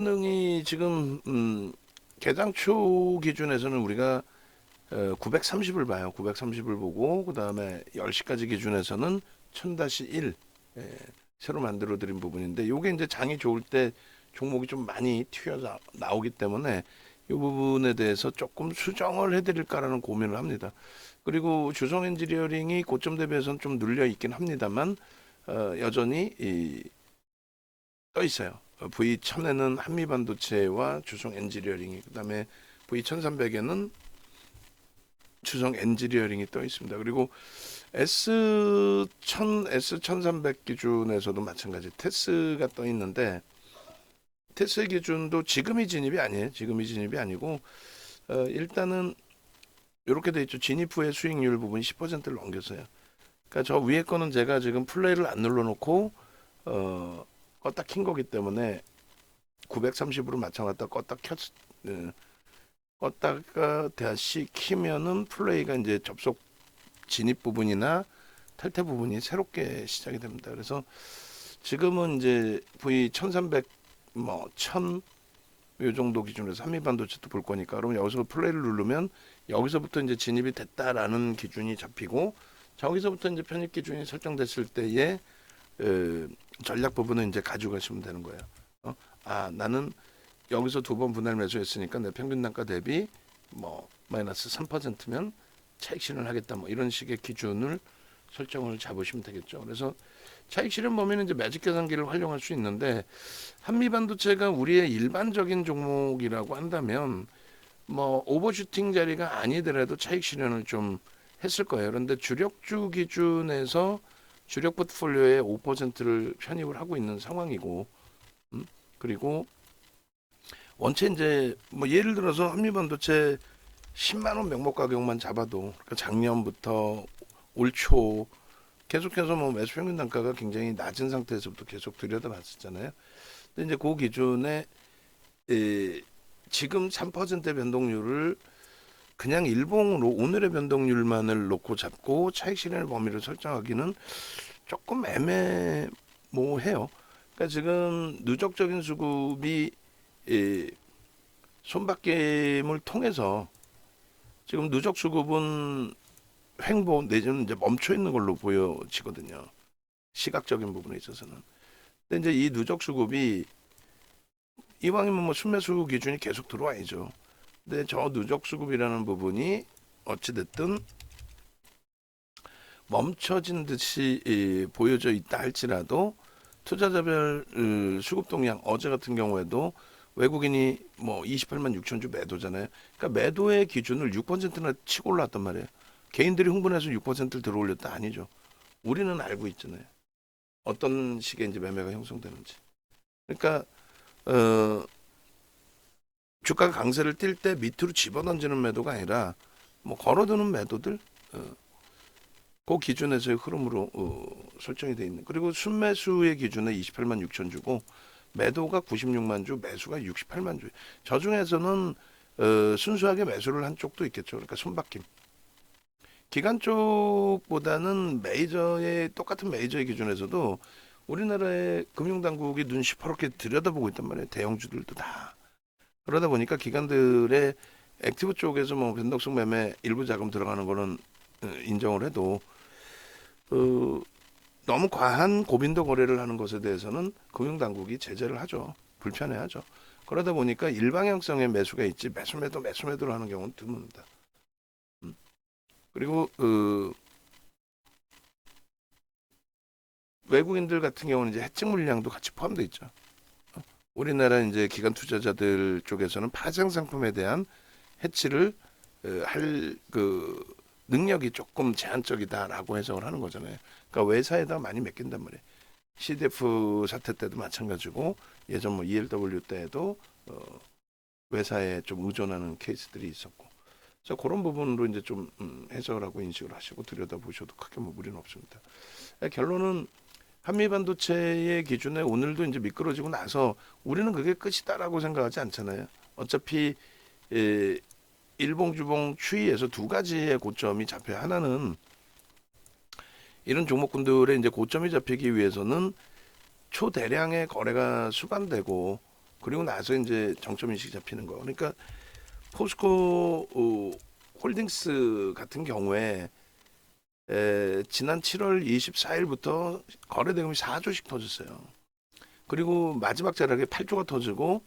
성능이 지금 개장초 기준에서는 우리가 930을 봐요. 930을 보고 그 다음에 10시까지 기준에서는 1000-1 새로 만들어 드린 부분인데 요게 이제 장이 좋을 때 종목이 좀 많이 튀어 나오기 때문에 이 부분에 대해서 조금 수정을 해드릴까라는 고민을 합니다. 그리고 주성 엔지니어링이 고점 대비해서는 좀 눌려 있긴 합니다만 여전히 떠 있어요. V1000에는 한미반도체와 주성 엔지니어링이, 그다음에 V1300에는 주성 엔지니어링이 떠 있습니다. 그리고 S1000, S1300 기준에서도 마찬가지 테스가 떠 있는데 테스의 기준도 지금이 진입이 아니에요. 지금이 진입이 아니고 일단은 이렇게 돼 있죠. 진입 후의 수익률 부분 10%를 넘겼어요. 그러니까 저 위에 거는 제가 지금 플레이를 안 눌러놓고 껐다 킨 거기 때문에 930으로 맞춰놨다 껐다가 다시 키면은 플레이가 이제 접속 진입 부분이나 탈퇴 부분이 새롭게 시작이 됩니다. 그래서 지금은 이제 V1300 1000 요 정도 기준에서 한미반도체도 볼 거니까 그러면 여기서 플레이를 누르면 여기서부터 이제 진입이 됐다라는 기준이 잡히고 저기서부터 이제 편입 기준이 설정됐을 때에 전략 부분은 이제 가져가시면 되는 거예요. 나는 여기서 두 번 분할 매수했으니까 내 평균 단가 대비 마이너스 3%면 차익 실현을 하겠다 이런 식의 기준을 설정을 잡으시면 되겠죠. 그래서 차익 실현 범위는 이제 매직 계산기를 활용할 수 있는데 한미반도체가 우리의 일반적인 종목이라고 한다면 오버슈팅 자리가 아니더라도 차익 실현을 좀 했을 거예요. 그런데 주력주 기준에서 주력 포트폴리오의 5%를 편입을 하고 있는 상황이고, 그리고 원체 이제 예를 들어서 한미반도체 10만 원 명목 가격만 잡아도 그러니까 작년부터 올 초 계속해서 매수 평균 단가가 굉장히 낮은 상태에서부터 계속 들여다봤었잖아요. 근데 이제 그 기준에 지금 3% 변동률을 그냥 일봉으로 오늘의 변동률만을 놓고 잡고 차익 실현 범위를 설정하기는 조금 애매모호해요. 그러니까 지금 누적적인 수급이 손바뀜을 통해서 지금 누적 수급은 횡보 내지는 이제 멈춰 있는 걸로 보여지거든요. 시각적인 부분에 있어서는. 근데 이제 이 누적 수급이 이왕이면 순매수 기준이 계속 들어와야죠. 근데 저 누적 수급이라는 부분이 어찌됐든 멈춰진 듯이 보여져 있다 할지라도 투자자별 수급 동향 어제 같은 경우에도 외국인이 28만 6천 주 매도잖아요. 그러니까 매도의 기준을 6%나 치고 올랐단 말이에요. 개인들이 흥분해서 6%를 들어 올렸다 아니죠. 우리는 알고 있잖아요. 어떤 식의 이제 매매가 형성되는지. 그러니까 주가가 강세를 띌 때 밑으로 집어던지는 매도가 아니라 걸어두는 매도들 그 기준에서의 흐름으로 설정이 돼 있는. 그리고 순매수의 기준에 28만 6천 주고 매도가 96만 주, 매수가 68만 주. 저 중에서는 순수하게 매수를 한 쪽도 있겠죠. 그러니까 손바뀜. 기관 쪽보다는 메이저의 똑같은 메이저의 기준에서도 우리나라의 금융당국이 눈 시퍼렇게 들여다보고 있단 말이에요. 대형주들도 다. 그러다 보니까 기관들의 액티브 쪽에서 변동성 매매 일부 자금 들어가는 거는 인정을 해도 너무 과한 고빈도 거래를 하는 것에 대해서는 금융당국이 제재를 하죠. 불편해하죠. 그러다 보니까 일방향성의 매수가 있지 매수매도를 하는 경우는 드뭅니다. 그리고 외국인들 같은 경우는 이제 해칭 물량도 같이 포함되어 있죠. 우리나라 이제 기관 투자자들 쪽에서는 파생 상품에 대한 해치를 할 능력이 조금 제한적이다라고 해석을 하는 거잖아요. 그러니까 외사에다 많이 맡긴단 말이에요. CDF 사태 때도 마찬가지고 예전 ELW 때에도 외사에 좀 의존하는 케이스들이 있었고, 그래서 그런 부분으로 이제 좀 해석을 하고 인식을 하시고 들여다보셔도 크게 무리는 없습니다. 결론은 한미반도체의 기준에 오늘도 이제 미끄러지고 나서 우리는 그게 끝이다라고 생각하지 않잖아요. 어차피 일봉 주봉 추이에서 두 가지의 고점이 잡혀요. 하나는 이런 종목군들의 이제 고점이 잡히기 위해서는 초대량의 거래가 수반되고 그리고 나서 이제 정점 인식이 잡히는 거. 그러니까 포스코 홀딩스 같은 경우에 지난 7월 24일부터 거래 대금이 4조씩 터졌어요. 그리고 마지막 자락에 8조가 터지고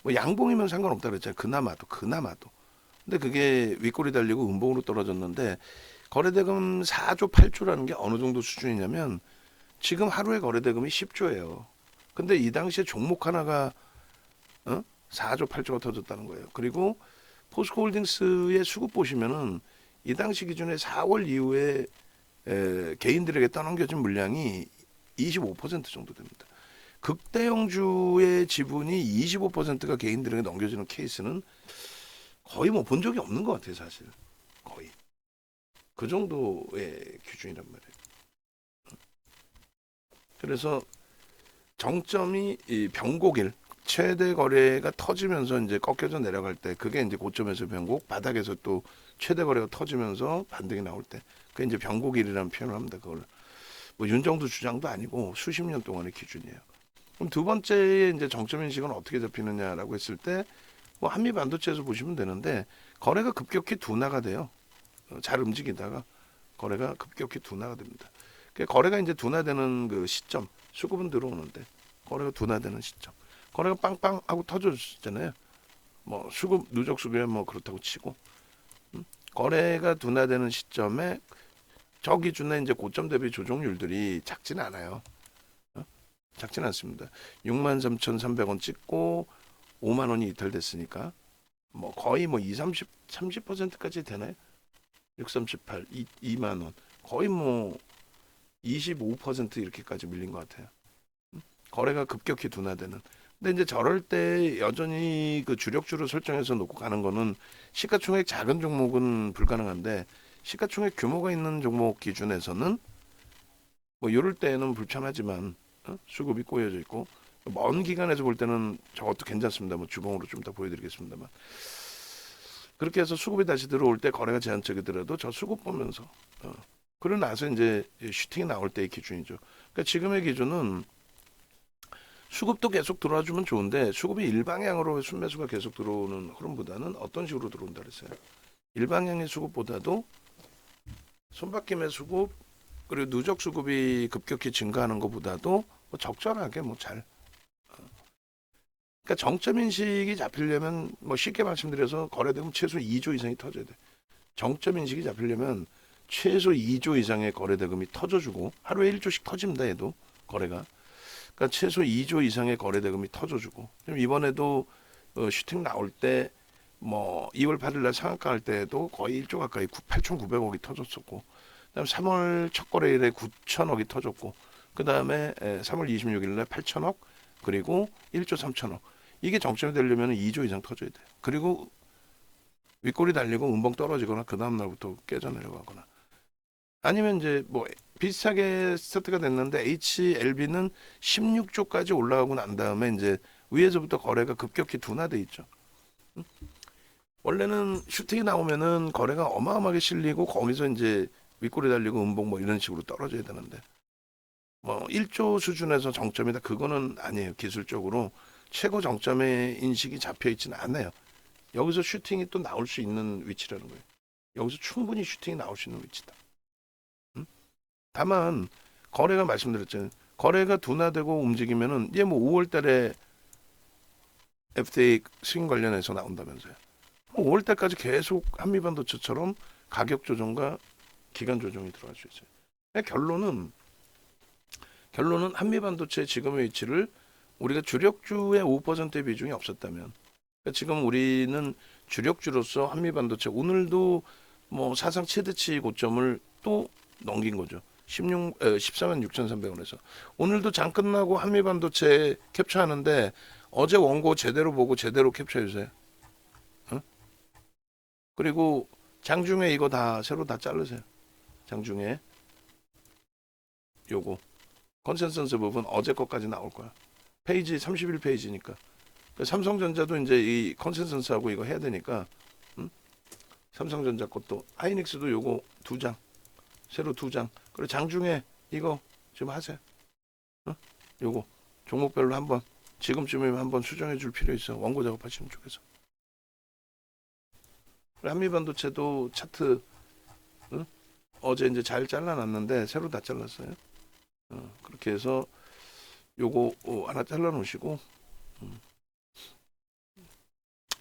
뭐 양봉이면 상관없다 그랬잖아요. 그나마도. 근데 그게 윗골이 달리고 음봉으로 떨어졌는데 거래대금 4조 8조라는 게 어느 정도 수준이냐면 지금 하루에 거래대금이 10조예요. 근데 이 당시에 종목 하나가 4조 8조가 터졌다는 거예요. 그리고 포스코홀딩스의 수급 보시면은 이 당시 기준에 4월 이후에 개인들에게 떠넘겨진 물량이 25% 정도 됩니다. 극대형주의 지분이 25%가 개인들에게 넘겨지는 케이스는 거의 뭐 본 적이 없는 것 같아요, 사실. 거의. 그 정도의 기준이란 말이에요. 그래서 정점이 이 변곡일, 최대 거래가 터지면서 이제 꺾여져 내려갈 때, 그게 이제 고점에서 변곡, 바닥에서 또 최대 거래가 터지면서 반등이 나올 때, 그게 이제 변곡일이라는 표현을 합니다. 그걸 뭐 윤정도 주장도 아니고 수십 년 동안의 기준이에요. 그럼 두 번째 이제 정점 인식은 어떻게 잡히느냐라고 했을 때, 뭐 한미 반도체에서 보시면 되는데 거래가 급격히 둔화가 돼요. 잘 움직이다가 거래가 급격히 둔화가 됩니다. 거래가 이제 둔화되는 그 시점, 수급은 들어오는데 거래가 둔화되는 시점, 거래가 빵빵 하고 터져주잖아요. 뭐 수급 누적 수급에 뭐 그렇다고 치고 거래가 둔화되는 시점에 저 기준에 이제 고점 대비 조정률들이 작지는 않아요. 작지는 않습니다. 63,300원 찍고 5만 원이 이탈됐으니까 뭐 거의 뭐 30%까지 되나요? 638, 2만 원. 거의 뭐 25% 이렇게까지 밀린 것 같아요. 거래가 급격히 둔화되는. 근데 이제 저럴 때 여전히 그 주력주로 설정해서 놓고 가는 거는 시가총액 작은 종목은 불가능한데 시가총액 규모가 있는 종목 기준에서는 뭐 이럴 때는 불편하지만 수급이 꼬여져 있고 먼 기간에서 볼 때는 저것도 괜찮습니다. 뭐 주봉으로 좀 더 보여드리겠습니다만 그렇게 해서 수급이 다시 들어올 때 거래가 제한적이더라도 저 수급 보면서 그러고 나서 이제 슈팅이 나올 때의 기준이죠. 그러니까 지금의 기준은 수급도 계속 들어와주면 좋은데 수급이 일방향으로 순매수가 계속 들어오는 흐름보다는 어떤 식으로 들어온다 그랬어요. 일방향의 수급보다도 손바뀜의 수급 그리고 누적 수급이 급격히 증가하는 것보다도 뭐 적절하게 뭐 잘. 그러니까 정점 인식이 잡히려면 뭐 쉽게 말씀드려서 거래되면 최소 2조 이상이 터져야 돼. 정점 인식이 잡히려면 최소 2조 이상의 거래 대금이 터져주고 하루에 1조씩 터집니다. 얘도 거래가. 그러니까 최소 2조 이상의 거래 대금이 터져주고 이번에도 슈팅 나올 때 뭐 2월 8일 날 상한가 할 때도 거의 1조 가까이 8,900억이 터졌었고 그다음 3월 첫 거래일에 9천억이 터졌고 그다음에 3월 26일 날 8천억 그리고 1조 3천억 이게 정점이 되려면 2조 이상 터져야 돼. 그리고 윗골이 달리고 음봉 떨어지거나 그 다음 날부터 깨져 내려가거나 아니면 이제 뭐 비슷하게 스타트가 됐는데 HLB는 16조까지 올라가고 난 다음에 이제 위에서부터 거래가 급격히 둔화돼 있죠. 원래는 슈팅이 나오면은 거래가 어마어마하게 실리고 거기서 이제 윗골이 달리고 음봉 뭐 이런 식으로 떨어져야 되는데 뭐 1조 수준에서 정점이다 그거는 아니에요. 기술적으로 최고 정점의 인식이 잡혀 있지는 않아요. 여기서 슈팅이 또 나올 수 있는 위치라는 거예요. 여기서 충분히 슈팅이 나올 수 있는 위치다. 다만 거래가 말씀드렸잖아요. 거래가 둔화되고 움직이면은 이제 뭐 5월달에 FTA 승인 관련해서 나온다면서요. 5월달까지 계속 한미반도체처럼 가격 조정과 기간 조정이 들어갈 수 있어요. 결론은 한미반도체 지금의 위치를 우리가 주력주의 5%의 비중이 없었다면 그러니까 지금 우리는 주력주로서 한미반도체 오늘도 뭐 사상 최대치 고점을 또 넘긴 거죠. 14만 6,300원에서 오늘도 장 끝나고 한미반도체 캡처하는데 어제 원고 제대로 보고 제대로 캡처해 주세요. 그리고 장중에 이거 다 새로 다 자르세요. 장중에 요거 컨센서스 부분 어제 것까지 나올 거야. 페이지 31페이지니까. 삼성전자도 이제 이 컨센서스하고 이거 해야 되니까 삼성전자 것도 하이닉스도 요거 2장 새로 2장 그리고 장중에 이거 좀 하세요. 요거 종목별로 한번 지금쯤이면 한번 수정해 줄 필요 있어. 원고 작업하시는 쪽에서. 한미반도체도 차트 응? 어제 이제 잘 잘라놨는데 새로 다 잘랐어요. 그렇게 해서 요거 하나 잘라 놓으시고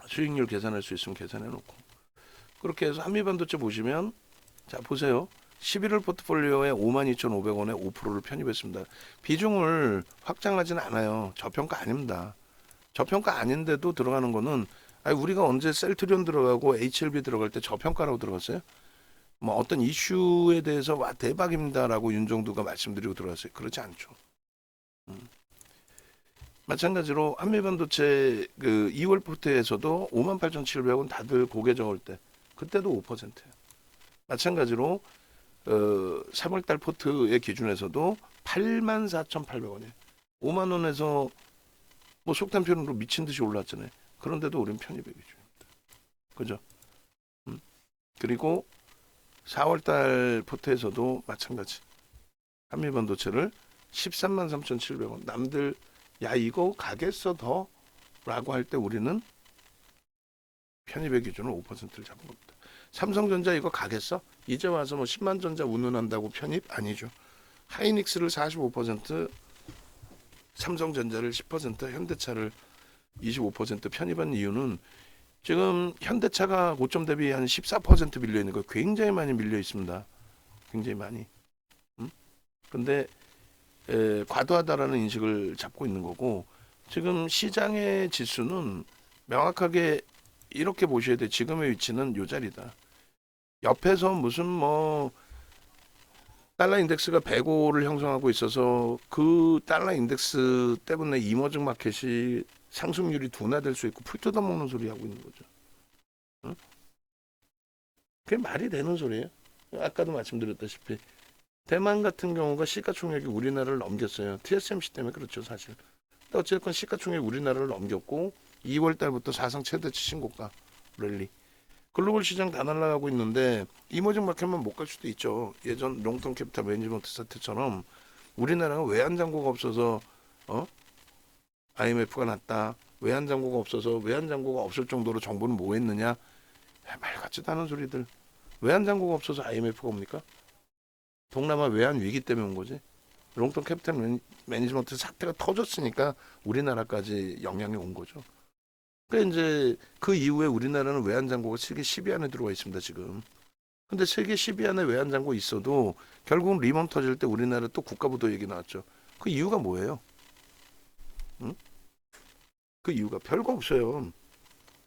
수익률 계산할 수 있으면 계산해 놓고 그렇게 해서 한미반도체 보시면 자 보세요. 11월 포트폴리오에 52,500원에 5%를 편입했습니다. 비중을 확장하지는 않아요. 저평가 아닙니다. 저평가 아닌데도 들어가는 거는 아니 우리가 언제 셀트리온 들어가고 HLB 들어갈 때 저평가라고 들어갔어요? 뭐 어떤 이슈에 대해서 와 대박입니다라고 윤정두가 말씀드리고 들어갔어요. 그렇지 않죠. 마찬가지로 한미반도체 그 2월 포트에서도 58,700원 다들 고개 저을 때 그때도 5%예요. 마찬가지로 3월달 포트의 기준에서도 84,800원이에요. 5만 원에서 뭐 속단 표현으로 미친 듯이 올랐잖아요. 그런데도 우린 편입의 기준입니다. 그죠? 그리고 4월달 포트에서도 마찬가지. 한미반도체를 133,700원. 남들 야 이거 가겠어 더? 라고 할 때 우리는 편입의 기준을 5%를 잡은 겁니다. 삼성전자 이거 가겠어? 이제 와서 뭐 10만 전자 운운한다고 편입? 아니죠. 하이닉스를 45%, 삼성전자를 10%, 현대차를 25% 편입한 이유는 지금 현대차가 고점 대비 한 14% 밀려 있는 거 굉장히 많이 밀려 있습니다. 굉장히 많이. 근데 과도하다라는 인식을 잡고 있는 거고 지금 시장의 지수는 명확하게 이렇게 보셔야 돼. 지금의 위치는 요 자리다. 옆에서 무슨 뭐 달러 인덱스가 105를 형성하고 있어서 그 달러 인덱스 때문에 이머징 마켓이 상승률이 둔화될 수 있고 풀 뜯어먹는 소리 하고 있는 거죠. 응? 그게 말이 되는 소리예요. 아까도 말씀드렸다시피 대만 같은 경우가 시가총액이 우리나라를 넘겼어요. TSMC 때문에 그렇죠 사실. 근데 어쨌든 시가총액이 우리나라를 넘겼고 2월 달부터 사상 최대치 신고가 랠리. 글로벌 시장 다 날아가고 있는데 이머징 마켓만 못 갈 수도 있죠. 예전 롱텀 캐피탈 매니지먼트 사태처럼 우리나라가 외환 잔고가 없어서 IMF가 났다. 외환 잔고가 없어서 외환 잔고가 없을 정도로 정부는 뭐 했느냐? 말 같지도 않은 소리들. 외환 잔고가 없어서 IMF가 옵니까? 동남아 외환 위기 때문에 온 거지. 롱텀 캐피탈 매니지먼트 사태가 터졌으니까 우리나라까지 영향이 온 거죠. 그러니까 이제 그 이후에 우리나라는 외환 잔고가 세계 10위 안에 들어와 있습니다 지금. 근데 세계 10위 안에 외환 잔고 있어도 결국은 리먼 터질 때 우리나라 또 국가부도 얘기 나왔죠. 그 이유가 뭐예요? 응? 그 이유가 별거 없어요.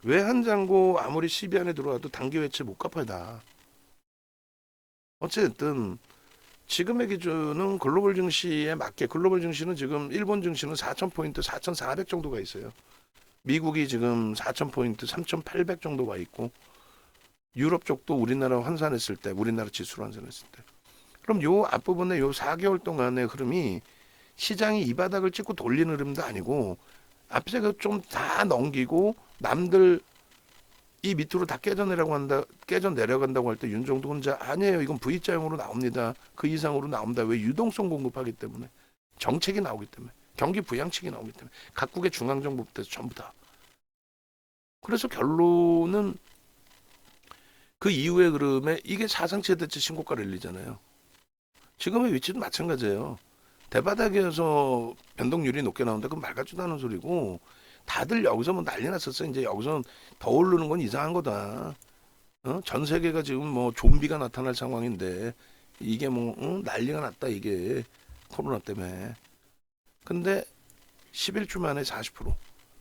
외환 잔고 아무리 10위 안에 들어와도 단기 외채 못 갚아야 다. 어쨌든 지금의 기준은 글로벌 증시에 맞게 글로벌 증시는 지금 일본 증시는 4,000포인트, 4,400 정도가 있어요. 미국이 지금 4,000포인트, 3,800 정도 와 있고 유럽 쪽도 우리나라 환산했을 때, 우리나라 지수로 환산했을 때. 그럼 요 앞부분에 요 4개월 동안의 흐름이 시장이 이 바닥을 찍고 돌리는 흐름도 아니고 앞에 좀 다 넘기고 남들 이 밑으로 다 깨져 내려간다고 할 때 윤정도 혼자 아니에요. 이건 V자형으로 나옵니다. 그 이상으로 나옵니다. 왜 유동성 공급하기 때문에 정책이 나오기 때문에 경기 부양책이 나오기 때문에 각국의 중앙정부부터 전부 다. 그래서 결론은 그 이후의 흐름에 이게 사상 최대치 신고가 랠리잖아요. 지금의 위치도 마찬가지예요. 대바닥에서 변동률이 높게 나온다. 그건 말 같지도 않은 소리고 다들 여기서 뭐 난리 났었어. 이제 여기서 더 오르는 건 이상한 거다. 전 세계가 지금 뭐 좀비가 나타날 상황인데 이게 뭐 난리가 났다 이게 코로나 때문에. 근데 11주 만에 40%.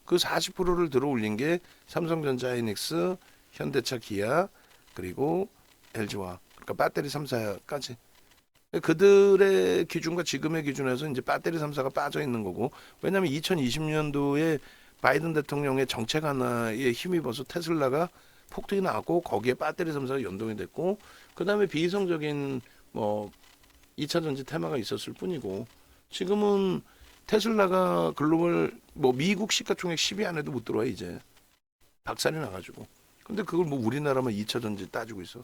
그 40%를 들어 올린 게 삼성전자, 하이닉스, 현대차, 기아 그리고 LG화. 그러니까 배터리 3사까지. 그들의 기준과 지금의 기준에서 이제 배터리 3사가 빠져 있는 거고. 왜냐하면 2020년도에 바이든 대통령의 정책 하나에 힘입어서 테슬라가 폭등이 나왔고 거기에 배터리 3사가 연동이 됐고 그다음에 비이성적인 뭐 2차 전지 테마가 있었을 뿐이고 지금은 테슬라가 글로벌 뭐 미국 시가총액 10위 안에도 못 들어와 이제 박살이 나가지고. 근데 그걸 뭐 우리나라만 2차 전지 따지고 있어.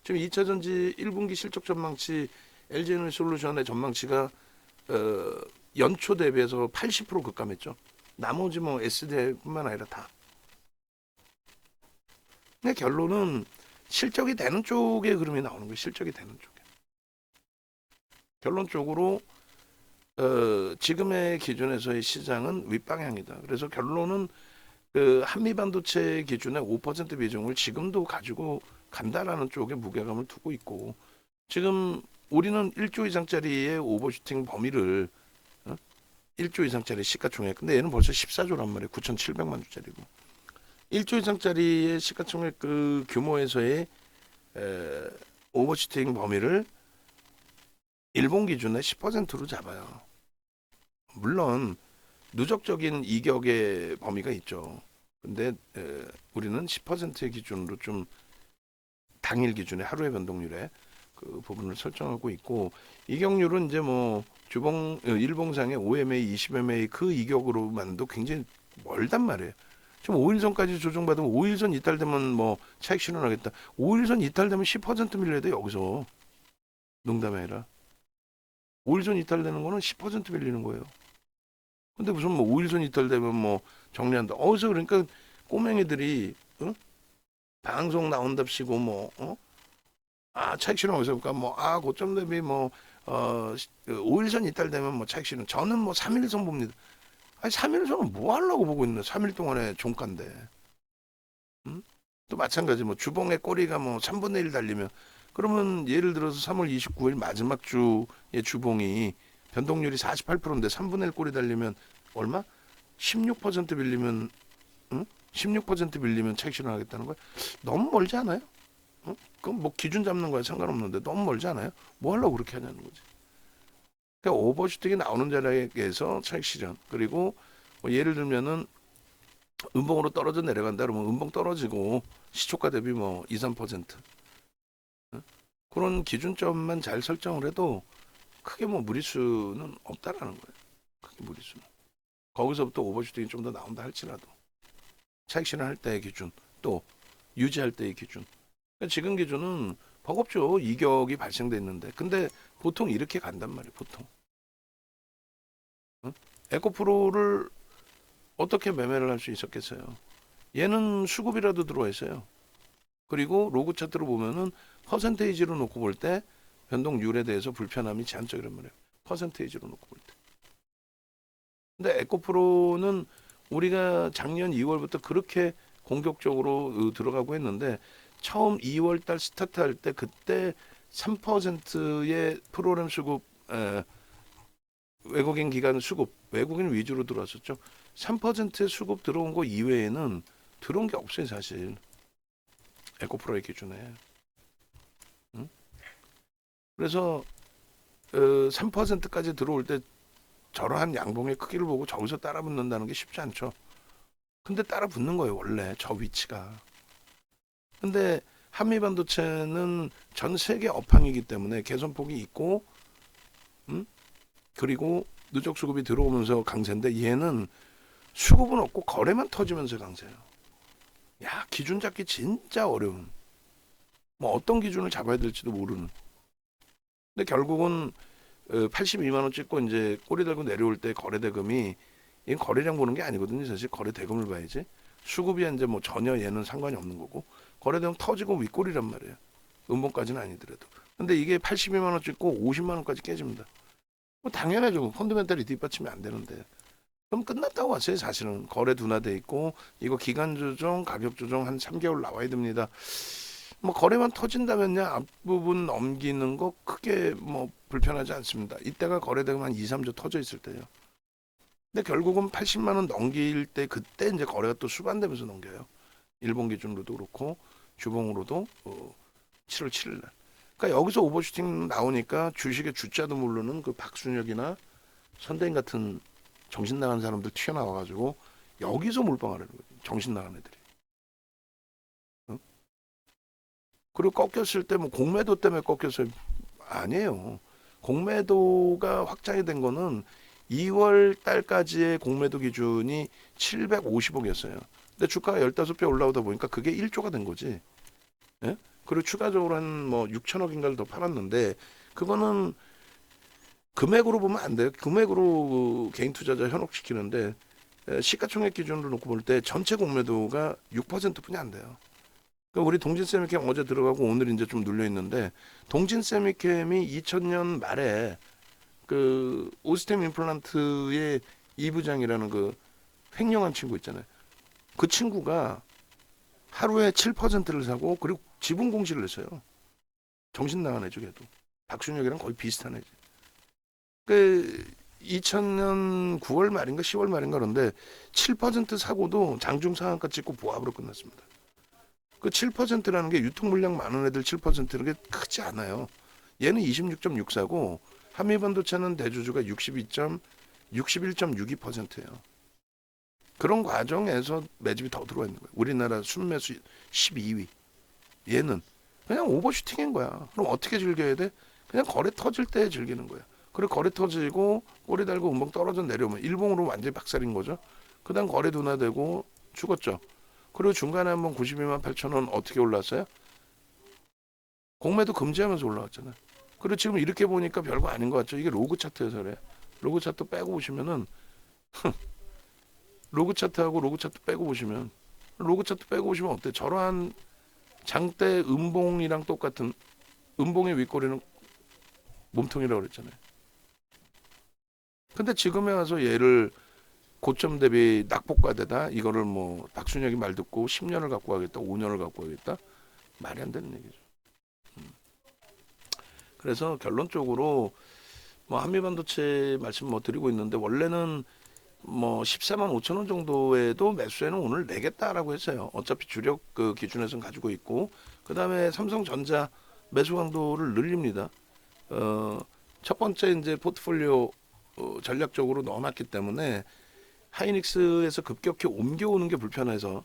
지금 2차 전지 1분기 실적 전망치 LG에너지솔루션의 전망치가 연초 대비해서 80% 급감했죠. 나머지 뭐 SDI뿐만 아니라 다. 근데 결론은 실적이 되는 쪽에 그림이 나오는 거예요. 실적이 되는 쪽에. 결론적으로 지금의 기준에서의 시장은 윗방향이다. 그래서 결론은 그 한미반도체 기준의 5% 비중을 지금도 가지고 간다라는 쪽에 무게감을 두고 있고, 지금 우리는 1조 이상짜리의 오버슈팅 범위를 1조 이상짜리 시가총액, 근데 얘는 벌써 14조란 말이에요. 9,700만 주짜리고 1조 이상짜리의 시가총액 그 규모에서의 오버슈팅 범위를 일본 기준의 10%로 잡아요. 물론 누적적인 이격의 범위가 있죠. 근데 우리는 10%의 기준으로 좀 당일 기준의 하루의 변동률에 그 부분을 설정하고 있고, 이격률은 이제 뭐 일봉상의 5MA, 20MA 그 이격으로만도 굉장히 멀단 말이에요. 지금 5일선까지 조정받으면 5일선 이탈되면 뭐 차익 실현하겠다. 5일선 이탈되면 10% 밀려야 돼 여기서. 농담이 아니라 5일선 이탈되는 거는 10% 밀리는 거예요. 근데 무슨 뭐 5일선 이탈되면 뭐 정리한다. 어디서 그러니까 꼬맹이들이 방송 나온답시고 뭐 차익 실현하면서 그러니까 뭐 고점 대비 뭐 5일선 이탈되면 뭐 차익 실현. 저는 뭐 3일선 봅니다. 아니 3일선은 뭐 하려고 보고 있는 3일 동안의 종가인데. 또 마찬가지 뭐 주봉의 꼬리가 뭐 3분의 1 달리면, 그러면 예를 들어서 3월 29일 마지막 주의 주봉이 변동률이 48%인데 3분의 1 꼬리 달리면 얼마? 16% 빌리면 16% 빌리면 차익 실현하겠다는 거야? 너무 멀지 않아요? 그럼 뭐 기준 잡는 거야 상관없는데 너무 멀지 않아요? 뭐 하려고 그렇게 하냐는 거지. 그러니까 오버슈팅이 나오는 자리에서 차익 실현. 그리고 뭐 예를 들면은 음봉으로 떨어져 내려간다 그러면 음봉 떨어지고 시초가 대비 뭐 2, 3% 그런 기준점만 잘 설정을 해도 크게 뭐 무리수는 없다라는 거예요. 크게 무리수는. 거기서부터 오버슈팅이 좀 더 나온다 할지라도 차익 실현할 때의 기준, 또 유지할 때의 기준. 그러니까 지금 기준은 버겁죠. 이격이 발생돼 있는데. 근데 보통 이렇게 간단 말이에요. 보통. 에코프로를 어떻게 매매를 할 수 있었겠어요? 얘는 수급이라도 들어와 있어요. 그리고 로그 차트로 보면은 퍼센테이지로 놓고 볼 때 변동률에 대해서 불편함이 제한적이란 말이에요. 퍼센테이지로 놓고 볼 때. 근데 에코프로는 우리가 작년 2월부터 그렇게 공격적으로 들어가고 했는데, 처음 2월 달 스타트 할 때 그때 3%의 프로그램 수급, 외국인 기관 수급, 외국인 위주로 들어왔었죠. 3%의 수급 들어온 거 이외에는 들어온 게 없어요, 사실. 에코프로의 기준에. 그래서 3%까지 들어올 때 저러한 양봉의 크기를 보고 저기서 따라 붙는다는 게 쉽지 않죠. 근데 따라 붙는 거예요, 원래 저 위치가. 근데 한미반도체는 전 세계 업황이기 때문에 개선폭이 있고, 그리고 누적 수급이 들어오면서 강세인데, 얘는 수급은 없고 거래만 터지면서 강세예요. 야, 기준 잡기 진짜 어려운. 뭐 어떤 기준을 잡아야 될지도 모르는. 근데 결국은 82만 원 찍고 이제 꼬리 달고 내려올 때 거래대금이, 이건 거래량 보는 게 아니거든요. 사실 거래대금을 봐야지. 수급이 이제 뭐 전혀 얘는 상관이 없는 거고, 거래대금 터지고 윗꼬리란 말이에요. 음봉까지는 아니더라도. 근데 이게 82만 원 찍고 50만 원까지 깨집니다. 뭐 당연하죠. 펀더멘탈이 뒷받침이 안 되는데. 그럼 끝났다고 왔어요. 사실은 거래 둔화돼 있고, 이거 기간 조정, 가격 조정 한 3개월 나와야 됩니다. 뭐 거래만 터진다면요, 앞부분 넘기는 거 크게 뭐 불편하지 않습니다. 이때가 거래대금 한 2, 3조 터져 있을 때요. 근데 결국은 80만 원 넘길 때 그때 이제 거래가 또 수반되면서 넘겨요. 일본 기준으로도 그렇고 주봉으로도 7월 7일 날. 그러니까 여기서 오버슈팅 나오니까 주식의 주자도 모르는 그 박순혁이나 선대인 같은 정신 나간 사람들 튀어나와가지고 여기서 몰빵하려는 거죠. 정신 나간 애들이. 그리고 꺾였을 때 뭐 공매도 때문에 꺾였어요. 아니에요. 공매도가 확장이 된 거는 2월 달까지의 공매도 기준이 750억이었어요. 근데 주가가 15배 올라오다 보니까 그게 1조가 된 거지. 예? 그리고 추가적으로 한 뭐 6천억인가를 더 팔았는데, 그거는 금액으로 보면 안 돼요. 금액으로 개인 투자자 현혹시키는데, 시가총액 기준으로 놓고 볼 때 전체 공매도가 6%뿐이 안 돼요. 그러니까 우리 동진 세미캠 어제 들어가고 오늘 이제 좀 눌려 있는데 동진 세미캠이 2000년 말에 그 오스템 임플란트의 이 부장이라는 그 횡령한 친구 있잖아요. 그 친구가 하루에 7%를 사고 그리고 지분 공시를 했어요. 정신 나간 애죠, 걔도. 박순혁이랑 거의 비슷한 애지. 그 2000년 9월 말인가 10월 말인가 그런데 7% 사고도 장중 상한가 찍고 보합으로 끝났습니다. 그 7%라는 게 유통 물량 많은 애들 7%는 게 크지 않아요. 얘는 26.64고 한미반도체는 대주주가 61.62%예요. 그런 과정에서 매집이 더 들어와 있는 거예요. 우리나라 순매수 12위. 얘는 그냥 오버슈팅인 거야. 그럼 어떻게 즐겨야 돼? 그냥 거래 터질 때 즐기는 거야. 그리고 거래 터지고 꼬리 달고 음봉 떨어져 내려오면 일봉으로 완전히 박살인 거죠. 그 다음 거래 둔화되고 죽었죠. 그리고 중간에 한번 92만 8천 원 어떻게 올랐어요? 공매도 금지하면서 올라왔잖아요. 그리고 지금 이렇게 보니까 별거 아닌 것 같죠. 이게 로그 차트여서 그래. 로그 차트 빼고 보시면은 로그 차트하고 로그 차트 빼고 보시면 로그 차트 빼고 보시면 어때? 저러한 장대 음봉이랑 똑같은 음봉의 윗꼬리는 몸통이라고 그랬잖아요. 근데 지금에 와서 얘를 고점 대비 낙폭과대다 이거를 뭐 박순혁이 말 듣고 10년을 갖고 가겠다 5년을 갖고 가겠다 말이 안 되는 얘기죠. 그래서 결론적으로 뭐 한미반도체 말씀 뭐 드리고 있는데 원래는 뭐 14만 5천 원 정도에도 매수에는 오늘 내겠다라고 했어요. 어차피 주력 그 기준에서는 가지고 있고 그 다음에 삼성전자 매수 강도를 늘립니다. 첫 번째 이제 포트폴리오 전략적으로 넣어놨기 때문에 하이닉스에서 급격히 옮겨오는 게 불편해서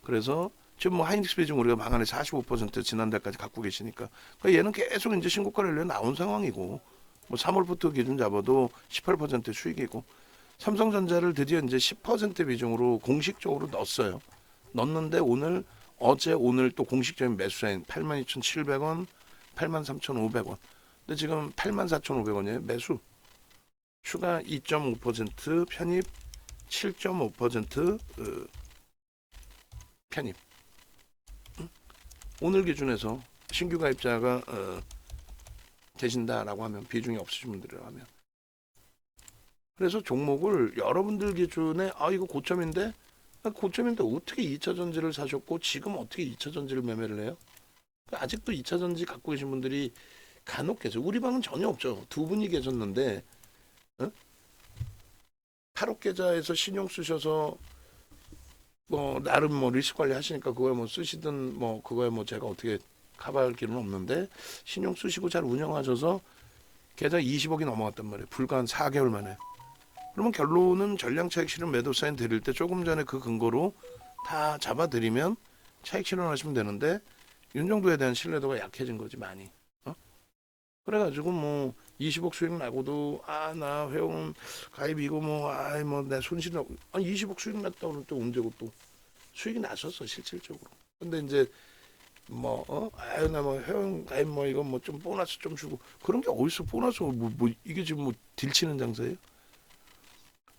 그래서 지금 뭐 하이닉스 비중 우리가 망한에 45% 지난달까지 갖고 계시니까 그러니까 얘는 계속 이제 신고가를 나온 상황이고 뭐 3월부터 기준 잡아도 18% 수익이고 삼성전자를 드디어 이제 10% 비중으로 공식적으로 넣었어요. 넣었는데 어제 오늘 또 공식적인 매수자인 82,700원, 83,500원. 근데 지금 84,500원이에요. 매수. 추가 2.5% 편입 7.5% 편입. 오늘 기준에서 신규 가입자가 계신다라고 하면 비중이 없으신 분들이라고 하면 그래서 종목을 여러분들 기준에 이거 고점인데 어떻게 2차 전지를 사셨고 지금 어떻게 2차 전지를 매매를 해요? 아직도 2차 전지 갖고 계신 분들이 간혹 계세요. 우리 방은 전혀 없죠. 두 분이 계셨는데 8억 계좌에서 신용 쓰셔서 뭐 나름 뭐 리스크 관리 하시니까 그거에 뭐 쓰시든 뭐 그거에 뭐 제가 어떻게 커버할 길은 없는데 신용 쓰시고 잘 운영하셔서 계좌 20억이 넘어갔단 말이에요. 불과 한 4개월 만에. 그러면 결론은 전량 차익 실현 매도 사인 드릴 때 조금 전에 그 근거로 다 잡아드리면 차익 실현하시면 되는데 윤 정도에 대한 신뢰도가 약해진 거지 많이. 그래가지고 뭐 20억 수익 나고도 나 회원 가입 이거 내 손실 20억 수익 났다 그럴 때 언제고 또 수익이 나셨어 실질적으로. 근데 이제 나 뭐 회원 가입 이거 뭐 좀 보너스 좀 주고 그런 게 어디서 보너스 이게 지금 뭐 딜치는 장사예요?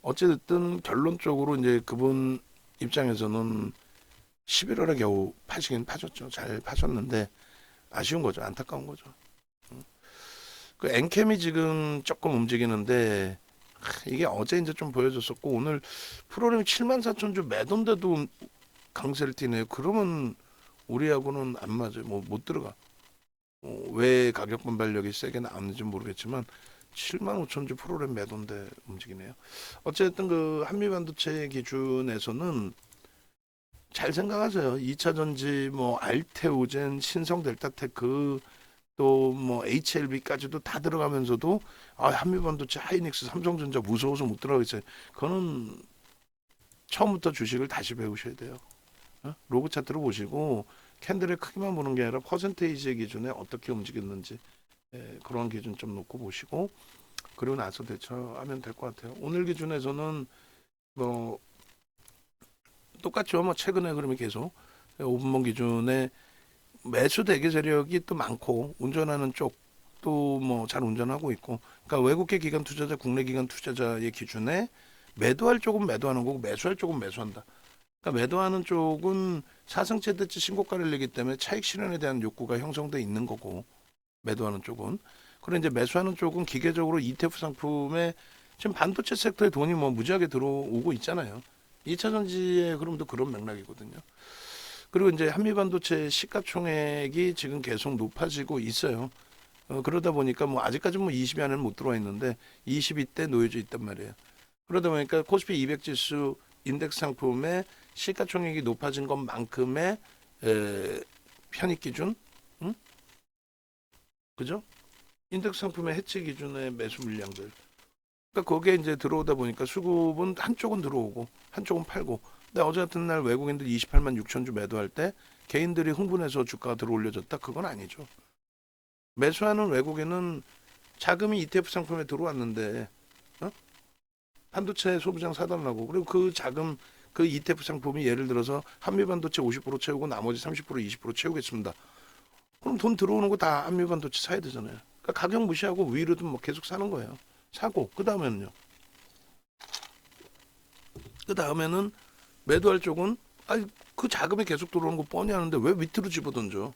어쨌든 결론적으로 이제 그분 입장에서는 11월에 겨우 파시긴 파셨죠. 잘 파셨는데 아쉬운 거죠. 안타까운 거죠. 그 엔캠이 지금 조금 움직이는데 이게 어제 이제 좀 보여줬었고 오늘 프로그램이 74,000주 매도인데도 강세를 띠네요. 그러면 우리하고는 안 맞아요. 뭐 못 들어가. 왜 가격 반발력이 세게 나왔는지 모르겠지만 75,000주 프로그램 매도인데 움직이네요. 어쨌든 그 한미반도체 기준에서는 잘 생각하세요. 2차 전지 뭐 알테오젠, 신성 델타테크 또 뭐 HLB까지도 다 들어가면서도 한미반도체, 하이닉스, 삼성전자 무서워서 못 들어가겠어요. 그거는 처음부터 주식을 다시 배우셔야 돼요. 로그 차트로 보시고 캔들의 크기만 보는 게 아니라 퍼센테이지의 기준에 어떻게 움직였는지 그런 기준 좀 놓고 보시고 그리고 나서 대처하면 될 것 같아요. 오늘 기준에서는 뭐 똑같죠. 뭐 최근에 그러면 계속 5분봉 기준에 매수 대기 세력이 또 많고 운전하는 쪽도 뭐 잘 운전하고 있고 그러니까 외국계 기관 투자자 국내 기관 투자자의 기준에 매도할 쪽은 매도하는 거고 매수할 쪽은 매수한다. 그러니까 매도하는 쪽은 사상체 대치 신고가를 내기 때문에 차익 실현에 대한 욕구가 형성돼 있는 거고 매도하는 쪽은. 그리고 이제 매수하는 쪽은 기계적으로 ETF 상품에 지금 반도체 섹터에 돈이 뭐 무지하게 들어오고 있잖아요. 2차 전지의 흐름도 그런 맥락이거든요. 그리고 이제 한미반도체 시가총액이 지금 계속 높아지고 있어요. 그러다 보니까 뭐 아직까지 뭐 20위 안에는 못 들어와 있는데 22대 놓여져 있단 말이에요. 그러다 보니까 코스피 200 지수 인덱스 상품의 시가총액이 높아진 것만큼의 편입 기준, 응? 그죠? 인덱스 상품의 해치 기준의 매수 물량들. 그러니까 거기에 이제 들어오다 보니까 수급은 한쪽은 들어오고 한쪽은 팔고. 근데 어제 같은 날 외국인들 28만 6천 주 매도할 때 개인들이 흥분해서 주가가 들어올려졌다? 그건 아니죠. 매수하는 외국인은 자금이 ETF 상품에 들어왔는데 어? 반도체 소부장 사달라고. 그리고 그 자금 그 ETF 상품이 예를 들어서 한미반도체 50% 채우고 나머지 30% 20% 채우겠습니다. 그럼 돈 들어오는 거 다 한미반도체 사야 되잖아요. 그러니까 가격 무시하고 위로든 뭐 계속 사는 거예요. 사고 그 다음에는 매도할 쪽은 아니 그 자금이 계속 들어오는 거 뻔히 하는데 왜 밑으로 집어던져?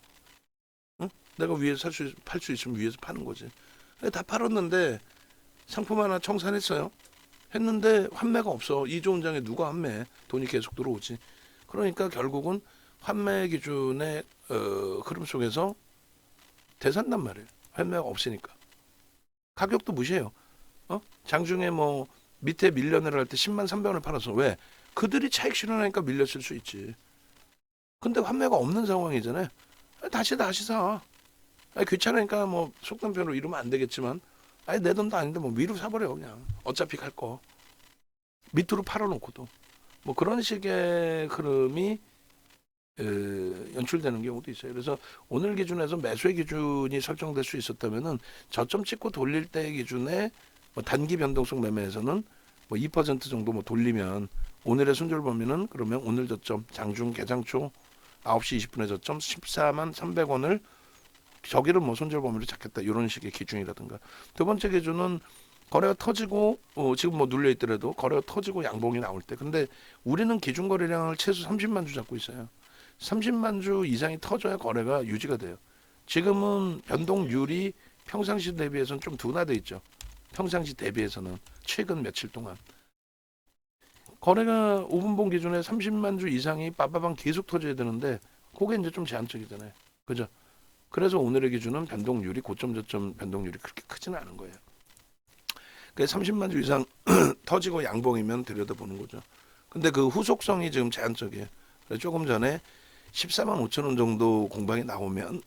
응? 내가 위에서 팔 수 있으면 위에서 파는 거지. 다 팔았는데 상품 하나 청산했어요. 했는데 환매가 없어. 이 좋은 장에 누가 환매해? 돈이 계속 들어오지. 그러니까 결국은 환매 기준의 흐름 속에서 대산단 말이에요. 환매가 없으니까. 가격도 무시해요. 장중에 뭐 밑에 밀려내를 할 때 10만 300원을 팔았어. 왜? 그들이 차익 실현하니까 밀렸을 수 있지. 근데 환매가 없는 상황이잖아요. 다시 사. 아니, 귀찮으니까 뭐 속단 표현으로 이러면 안 되겠지만 아니 내 돈도 아닌데 뭐 위로 사버려 그냥. 어차피 갈 거. 밑으로 팔아놓고도. 뭐 그런 식의 흐름이 연출되는 경우도 있어요. 그래서 오늘 기준에서 매수의 기준이 설정될 수 있었다면은 저점 찍고 돌릴 때 기준에 뭐 단기 변동성 매매에서는 뭐 2% 정도 뭐 돌리면 오늘의 손절 범위는 그러면 오늘 저점 장중 개장 초 9시 20분의 저점 14만 300원을 저기를 뭐 손절 범위로 잡겠다 이런 식의 기준이라든가. 두 번째 기준은 거래가 터지고 지금 뭐 눌려 있더라도 거래가 터지고 양봉이 나올 때. 근데 우리는 기준 거래량을 최소 30만 주 잡고 있어요. 30만 주 이상이 터져야 거래가 유지가 돼요. 지금은 변동률이 평상시 대비해서는 좀 둔화돼 있죠. 평상시 대비해서는 최근 며칠 동안 거래가 5분봉 기준에 30만 주 이상이 빠바방 계속 터져야 되는데 그게 이제 좀 제한적이잖아요. 그죠? 그래서 오늘의 기준은 변동률이 고점 저점 변동률이 그렇게 크지는 않은 거예요. 그래서 30만 주 이상 터지고 양봉이면 들여다보는 거죠. 근데 그 후속성이 지금 제한적이에요. 그래서 조금 전에 14만 5천 원 정도 공방이 나오면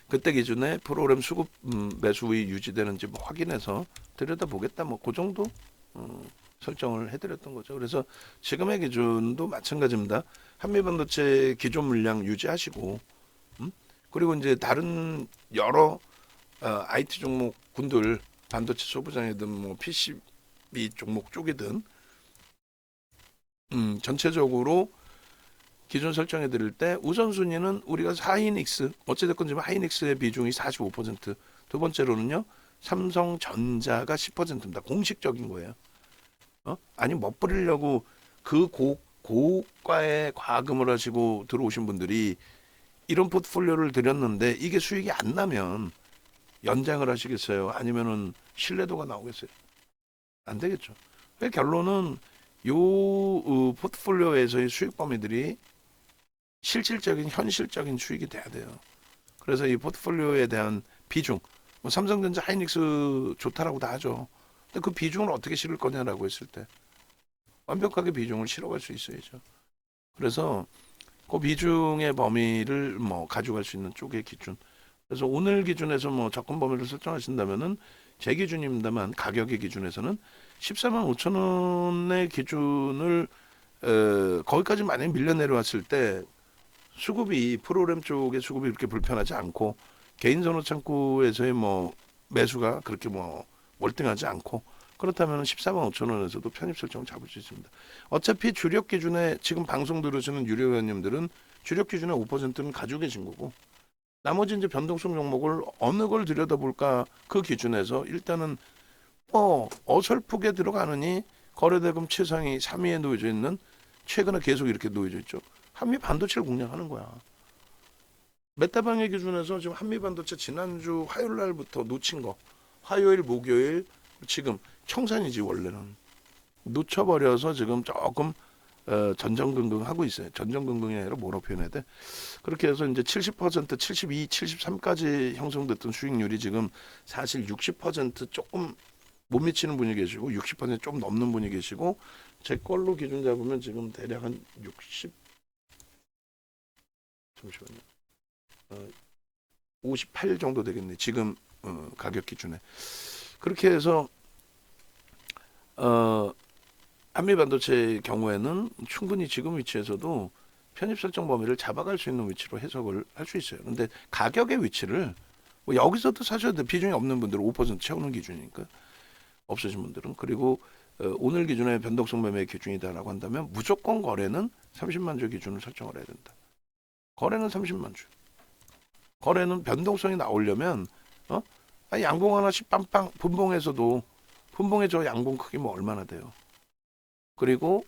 그때 기준에 프로그램 수급 매수이 유지되는지 뭐 확인해서 들여다보겠다. 뭐 그 정도 설정을 해드렸던 거죠. 그래서 지금의 기준도 마찬가지입니다. 한미반도체 기존 물량 유지하시고 그리고 이제 다른 여러 IT 종목 군들 반도체 소부장이든 뭐 PCB 종목 쪽이든 전체적으로 기존 설정해 드릴 때 우선순위는 우리가 하이닉스 어찌됐건 지금 하이닉스의 비중이 45%, 두 번째로는요 삼성전자가 10%입니다. 공식적인 거예요. 아니 멋부리려고 그 고가의 과금을 하시고 들어오신 분들이 이런 포트폴리오를 드렸는데 이게 수익이 안 나면 연장을 하시겠어요? 아니면은 신뢰도가 나오겠어요? 안 되겠죠. 결론은 요 포트폴리오에서의 수익 범위들이 실질적인 현실적인 수익이 돼야 돼요. 그래서 이 포트폴리오에 대한 비중, 뭐 삼성전자, 하이닉스 좋다라고 다 하죠. 근데 그 비중을 어떻게 실을 거냐라고 했을 때 완벽하게 비중을 실어갈 수 있어야죠. 그래서 그 비중의 범위를 뭐 가져갈 수 있는 쪽의 기준. 그래서 오늘 기준에서 뭐 접근 범위를 설정하신다면은 제 기준입니다만 가격의 기준에서는 14만 5천 원의 기준을 거기까지 만약에 밀려 내려왔을 때 수급이 프로그램 쪽의 수급이 그렇게 불편하지 않고 개인 선호 창구에서의 뭐 매수가 그렇게 뭐 월등하지 않고 그렇다면 14만 5천 원에서도 편입 설정을 잡을 수 있습니다. 어차피 주력 기준에 지금 방송 들으시는 유료 회원님들은 주력 기준의 5%는 가지고 계신 거고 나머지 이제 변동성 종목을 어느 걸 들여다볼까 그 기준에서 일단은 어설프게 들어가느니 거래대금 최상위 3위에 놓여져 있는, 최근에 계속 이렇게 놓여져 있죠. 한미 반도체를 공략하는 거야. 메타방의 기준에서 지금 한미 반도체 지난주 화요일 날부터 놓친 거, 화요일, 목요일, 지금 청산이지 원래는. 놓쳐버려서 지금 조금 전전긍긍 하고 있어요. 전전긍긍이 아니라 뭐라고 표현해야 돼? 그렇게 해서 이제 70%, 72, 73까지 형성됐던 수익률이 지금 사실 60% 조금 못 미치는 분이 계시고 60%좀 넘는 분이 계시고, 제 걸로 기준 잡으면 지금 대략 한 60, 잠시만요. 58 정도 되겠네. 지금 가격 기준에. 그렇게 해서 한미 반도체의 경우에는 충분히 지금 위치에서도 편입 설정 범위를 잡아갈 수 있는 위치로 해석을 할 수 있어요. 근데 가격의 위치를 뭐 여기서도 사셔야 돼. 비중이 없는 분들은 5% 채우는 기준이니까, 없으신 분들은. 그리고 오늘 기준의 변동성 매매 기준이다라고 한다면 무조건 거래는 30만 주 기준을 설정을 해야 된다. 거래는 30만 주. 거래는 변동성이 나오려면 양봉 하나씩 빵빵, 분봉에서도 분봉의 저 양봉 크기 뭐 얼마나 돼요. 그리고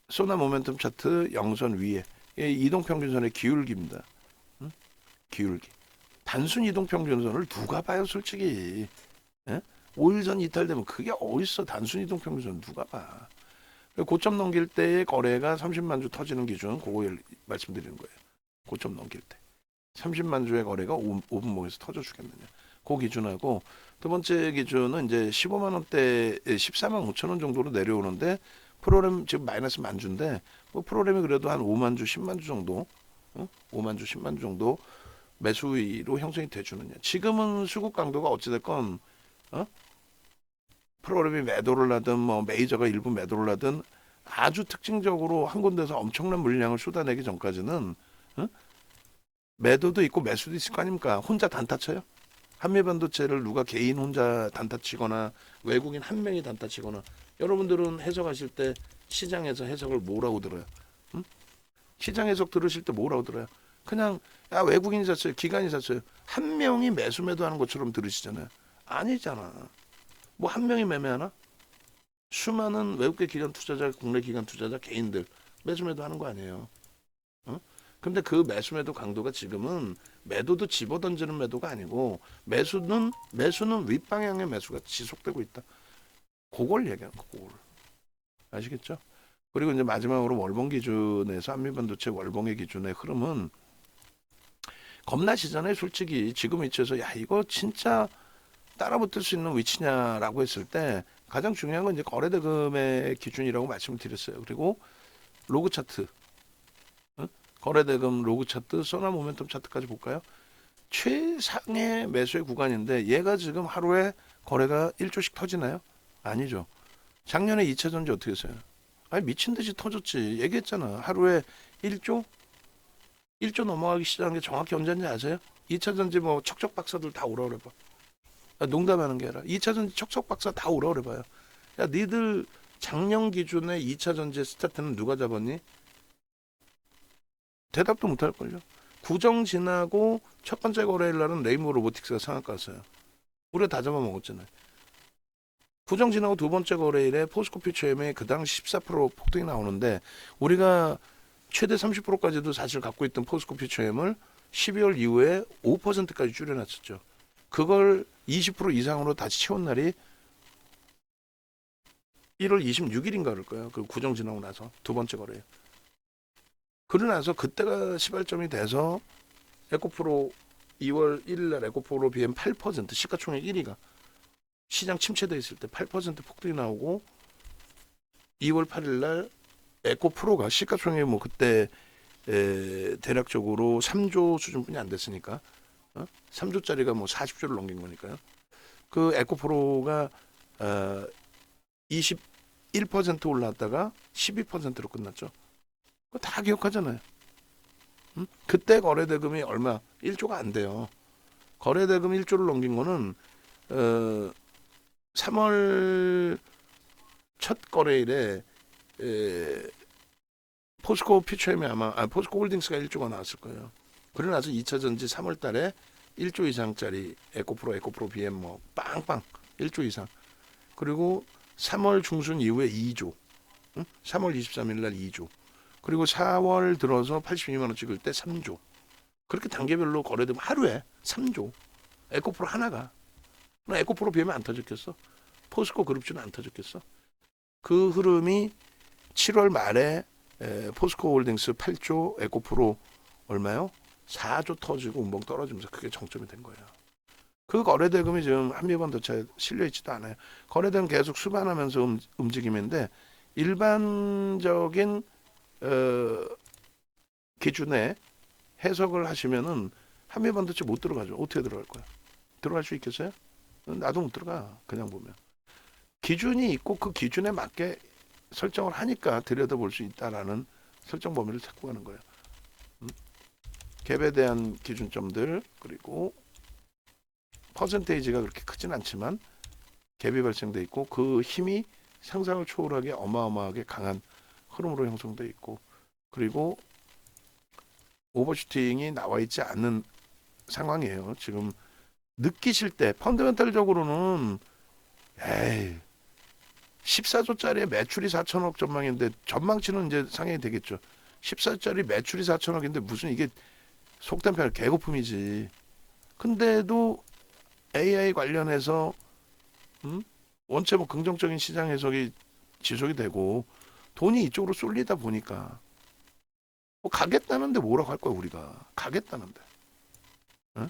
소나 모멘텀 차트 영선 위에 이동평균선의 기울기입니다. 기울기. 단순 이동평균선을 누가 봐요, 솔직히. 5일 전 이탈되면 그게 어딨어. 단순 이동평균선 누가 봐. 고점 넘길 때의 거래가 30만 주 터지는 기준, 그거 말씀드리는 거예요. 고점 넘길 때 30만 주의 거래가 5분봉에서 터져주겠느냐, 그 기준하고, 두 번째 기준은 이제 15만 원대 14만 5천 원 정도로 내려오는데, 프로그램 지금 마이너스 만 주인데 뭐 프로그램이 그래도 한 5만 주 10만 주 정도, 5만 주 10만 주 정도 매수위로 형성이 돼주느냐. 지금은 수급 강도가 어찌됐건 프로그램이 매도를 하든 뭐 메이저가 일부 매도를 하든 아주 특징적으로 한 군데서 엄청난 물량을 쏟아내기 전까지는 매도도 있고 매수도 있을 거 아닙니까? 혼자 단타 쳐요? 한미반도체를 누가 개인 혼자 단타 치거나 외국인 한 명이 단타 치거나, 여러분들은 해석하실 때 시장에서 해석을 뭐라고 들어요? 시장 해석 들으실 때 뭐라고 들어요? 그냥 외국인이 샀어요, 기관이 샀어요, 한 명이 매수 매도하는 것처럼 들으시잖아요. 아니잖아. 뭐 한 명이 매매하나? 수많은 외국계 기관 투자자, 국내 기관 투자자, 개인들 매수 매도하는 거 아니에요. 근데 그 매수 매도 강도가 지금은 매도도 집어던지는 매도가 아니고 매수는 윗방향의 매수가 지속되고 있다. 그걸 얘기하는 거, 그걸. 아시겠죠? 그리고 이제 마지막으로 월봉 기준에서 한미반도체 월봉의 기준의 흐름은 겁나시잖아요, 솔직히. 지금 위치에서 야 이거 진짜 따라붙을 수 있는 위치냐라고 했을 때 가장 중요한 건 이제 거래대금의 기준이라고 말씀을 드렸어요. 그리고 로그 차트, 거래대금 로그 차트, 소나 모멘텀 차트까지 볼까요? 최상의 매수의 구간인데 얘가 지금 하루에 거래가 1조씩 터지나요? 아니죠. 작년에 2차 전지 어떻게 했어요? 아니 미친 듯이 터졌지. 얘기했잖아. 하루에 1조? 1조 넘어가기 시작한 게 정확히 언제인지 아세요? 2차 전지 뭐 척척 박사들 다 오라 그래봐. 농담하는 게 아니라 2차 전지 척척 박사 다 오라 그래봐요. 야 니들 작년 기준에 2차 전지의 스타트는 누가 잡았니? 대답도 못할걸요. 구정 지나고 첫 번째 거래일 날은 레인보우 로보틱스가 상한가 갔어요. 우리가 다 잡아먹었잖아요. 구정 지나고 두 번째 거래일에 포스코 퓨처엠이 그 당시 14% 폭등이 나오는데, 우리가 최대 30%까지도 사실 갖고 있던 포스코 퓨처엠을 12월 이후에 5%까지 줄여놨었죠. 그걸 20% 이상으로 다시 채운 날이 1월 26일인가 그럴 거예요. 그 구정 지나고 나서 두 번째 거래에. 그러고 나서 그때가 시발점이 돼서 에코프로 2월 1일 날 에코프로 BM 8%, 시가총액 1위가 시장 침체돼 있을 때 8% 폭등이 나오고, 2월 8일 날 에코프로가 시가총액이 뭐 그때 대략적으로 3조 수준뿐이 안 됐으니까 3조짜리가 뭐 40조를 넘긴 거니까요. 그 에코프로가 21% 올랐다가 12%로 끝났죠. 다 기억하잖아요. 그때 거래대금이 얼마? 1조가 안 돼요. 거래대금 1조를 넘긴 거는 3월 첫 거래일에 포스코 퓨처엠이 포스코 홀딩스가 1조가 나왔을 거예요. 그러고 나서 2차 전지 3월 달에 1조 이상짜리 에코프로 BM 뭐 빵빵 1조 이상. 그리고 3월 중순 이후에 2조. 응? 3월 23일 날 2조. 그리고 4월 들어서 82만 원 찍을 때 3조. 그렇게 단계별로 거래되면 하루에 3조. 에코프로 하나가. 에코프로 비하면 안 터졌겠어? 포스코 그룹주는 안 터졌겠어? 그 흐름이 7월 말에 포스코 홀딩스 8조, 에코프로 얼마요? 4조 터지고 운봉 떨어지면서 그게 정점이 된 거예요. 그 거래대금이 지금 한미반도체에 실려있지도 않아요. 거래대금 계속 수반하면서 움직임인데 일반적인 기준에 해석을 하시면은 한미반도체 못 들어가죠. 어떻게 들어갈 거야? 들어갈 수 있겠어요? 나도 못 들어가. 그냥 보면. 기준이 있고 그 기준에 맞게 설정을 하니까 들여다볼 수 있다라는 설정 범위를 찾고 가는 거예요. 갭에 대한 기준점들 그리고 퍼센테이지가 그렇게 크진 않지만 갭이 발생돼 있고 그 힘이 상상을 초월하게 어마어마하게 강한 흐름으로 형성돼 있고 그리고 오버슈팅이 나와 있지 않는 상황이에요. 지금 느끼실 때 펀더멘탈적으로는 에이 14조짜리 매출이 4천억 전망인데 전망치는 이제 상향이 되겠죠. 14조짜리 매출이 4천억인데 무슨 이게 속된 표현 개거품이지. 근데도 AI 관련해서 원체 뭐 긍정적인 시장 해석이 지속이 되고 돈이 이쪽으로 쏠리다 보니까 뭐 가겠다는데 뭐라고 할 거야 우리가 가겠다는데 응?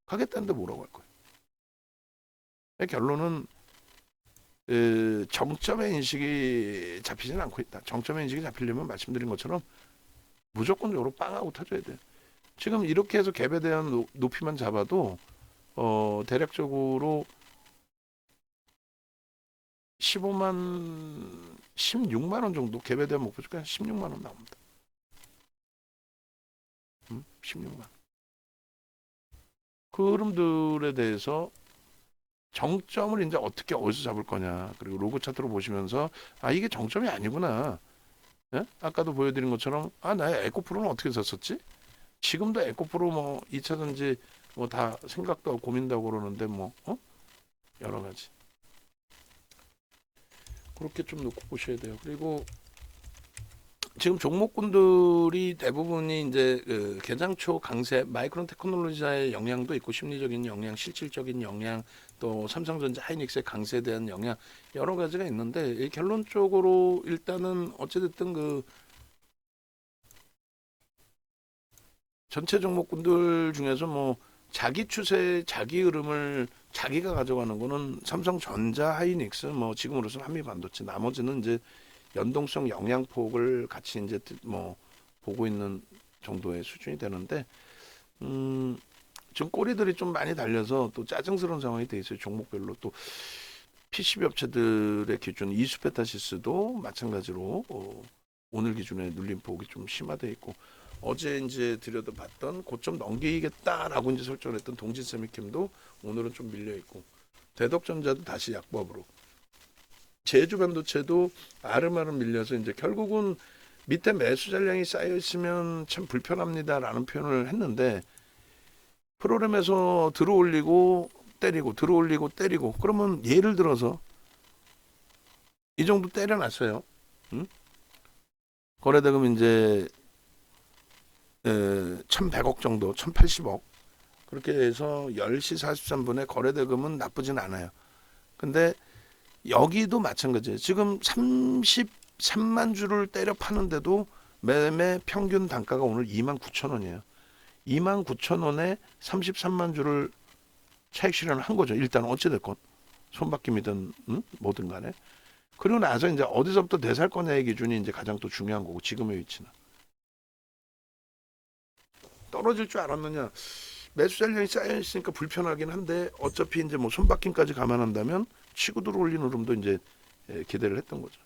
가겠다는데 뭐라고 할 거야. 결론은 정점의 인식이 잡히지는 않고 있다. 정점의 인식이 잡히려면 말씀드린 것처럼 무조건적으로 빵하고 터져야 돼요. 지금 이렇게 해서 갭에 대한 높이만 잡아도 대략적으로 16만 원 정도 갭에 대한 목표가 16만 원 나옵니다. 16만. 그 흐름들에 대해서 정점을 이제 어떻게 어디서 잡을 거냐. 그리고 로그 차트로 보시면서 아 이게 정점이 아니구나. 예? 아까도 보여드린 것처럼 아 나 에코프로는 어떻게 샀었지? 지금도 에코프로 뭐 2차전지 뭐 다 생각도 하고 고민도 하고 그러는데 뭐 여러 가지 그렇게 좀 놓고 보셔야 돼요. 그리고 지금 종목군들이 대부분이 이제 그 개장초 강세 마이크론 테크놀로지사의 영향도 있고 심리적인 영향, 실질적인 영향, 또 삼성전자 하이닉스의 강세에 대한 영향 여러 가지가 있는데 이 결론적으로 일단은 어찌됐든 그 전체 종목군들 중에서 뭐 자기 추세, 자기 흐름을 자기가 가져가는 거는 삼성전자, 하이닉스, 뭐 지금으로서는 한미반도체, 나머지는 이제 연동성 영향폭을 같이 이제 뭐 보고 있는 정도의 수준이 되는데, 지금 꼬리들이 좀 많이 달려서 또 짜증스러운 상황이 돼 있어요. 종목별로 또 PCB 업체들의 기준 이수페타시스도 마찬가지로 오늘 기준에 눌림폭이 좀 심화돼 있고. 어제 이제 들여다봤던 고점 넘기겠다라고 이제 설정을 했던 동진세미캠도 오늘은 좀 밀려 있고 대덕전자도 다시 약보합으로 제주반도체도 아름아름 밀려서 이제 결국은 밑에 매수 잔량이 쌓여 있으면 참 불편합니다라는 표현을 했는데 프로그램에서 들어올리고 때리고 들어올리고 때리고 그러면 예를 들어서 이 정도 때려놨어요. 거래대금 이제 1,100억 정도, 1,080억. 그렇게 해서 10시 43분에 거래대금은 나쁘진 않아요. 근데 여기도 마찬가지예요. 지금 33만 주를 때려 파는데도 매매 평균 단가가 오늘 29,000원이에요. 29,000원에 33만 주를 차익 실현을 한 거죠. 일단 어찌됐건 손바뀜이든 뭐든 간에. 그리고 나서 이제 어디서부터 내살 거냐의 기준이 이제 가장 또 중요한 거고 지금의 위치는. 떨어질 줄 알았느냐. 매수 잔량이 쌓여 있으니까 불편하긴 한데 어차피 이제 뭐 손바뀜까지 감안한다면 치고 들어올리는 흐름도 이제 기대를 했던 거죠.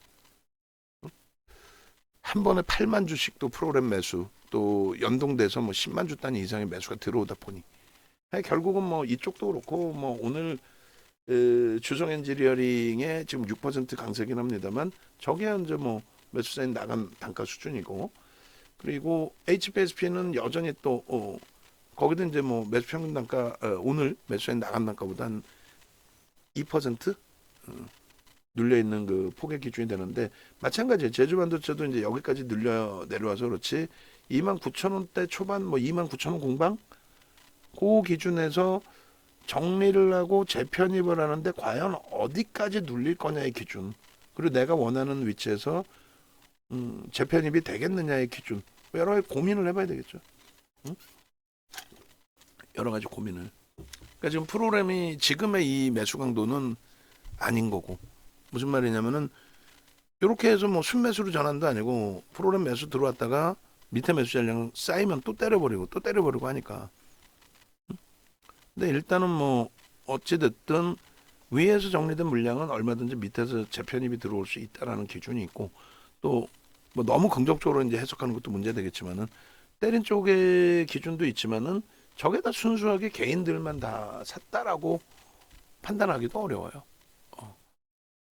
한 번에 8만 주씩도 프로그램 매수 또 연동돼서 뭐 10만 주 단위 이상의 매수가 들어오다 보니 결국은 뭐 이쪽도 그렇고 뭐 오늘 주성 엔지니어링의 지금 6% 강세긴 합니다만 저게 이제 뭐 매수 사인 나간 단가 수준이고 그리고 HPSP는 여전히 또 거기도 이제 뭐 매수 평균 단가 오늘 매수사인 나간 단가보다 한 2% 눌려 있는 그 포개 기준이 되는데 마찬가지예요. 제주 반도체도 이제 여기까지 눌려 내려와서 그렇지 29,000원대 초반 뭐 29,000원 공방 그 기준에서 정리를 하고 재편입을 하는데 과연 어디까지 눌릴 거냐의 기준 그리고 내가 원하는 위치에서 재편입이 되겠느냐의 기준 여러 가지 고민을 해봐야 되겠죠. 응? 여러 가지 고민을. 그러니까 지금 프로그램이 지금의 이 매수 강도는 아닌 거고 무슨 말이냐면은 이렇게 해서 뭐 순매수로 전환도 아니고 프로그램 매수 들어왔다가 밑에 매수 잔량 쌓이면 또 때려버리고 하니까. 근데 일단은 뭐 어찌됐든 위에서 정리된 물량은 얼마든지 밑에서 재편입이 들어올 수 있다라는 기준이 있고 또 뭐 너무 긍정적으로 이제 해석하는 것도 문제되겠지만은 때린 쪽의 기준도 있지만은 저게 다 순수하게 개인들만 다 샀다라고 판단하기도 어려워요.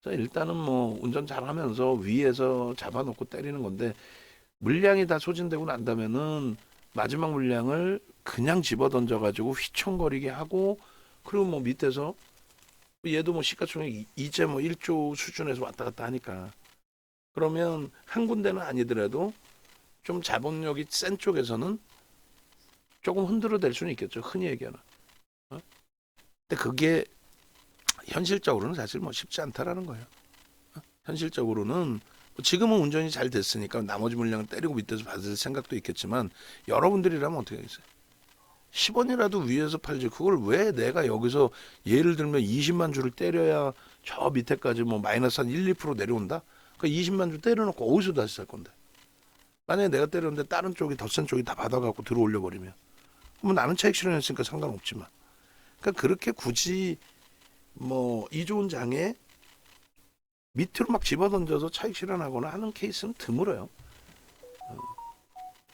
자, 일단은 뭐 운전 잘하면서 위에서 잡아놓고 때리는 건데 물량이 다 소진되고 난다면은 마지막 물량을 그냥 집어 던져가지고 휘청거리게 하고 그리고 뭐 밑에서 얘도 뭐 시가총액 이제 뭐 1조 수준에서 왔다 갔다 하니까 그러면 한 군데는 아니더라도 좀 자본력이 센 쪽에서는 조금 흔들어댈 수는 있겠죠. 흔히 얘기하는. 근데 그게 현실적으로는 사실 뭐 쉽지 않다라는 거예요. 현실적으로는 지금은 운전이 잘 됐으니까 나머지 물량을 때리고 밑에서 받을 생각도 있겠지만 여러분들이라면 어떻게 하겠어요? 10원이라도 위에서 팔지 그걸 왜 내가 여기서 예를 들면 20만 주를 때려야 저 밑에까지 뭐 마이너스 한 1, 2% 내려온다? 그러니까 20만 주 때려놓고 어디서 다시 살 건데? 만약에 내가 때렸는데 다른 쪽이 더 센 쪽이 다 받아갖고 들어올려 버리면 그러면 나는 차익 실현했으니까 상관없지만 그러니까 그렇게 굳이 뭐 이 좋은 장에 밑으로 막 집어던져서 차익 실현하거나 하는 케이스는 드물어요.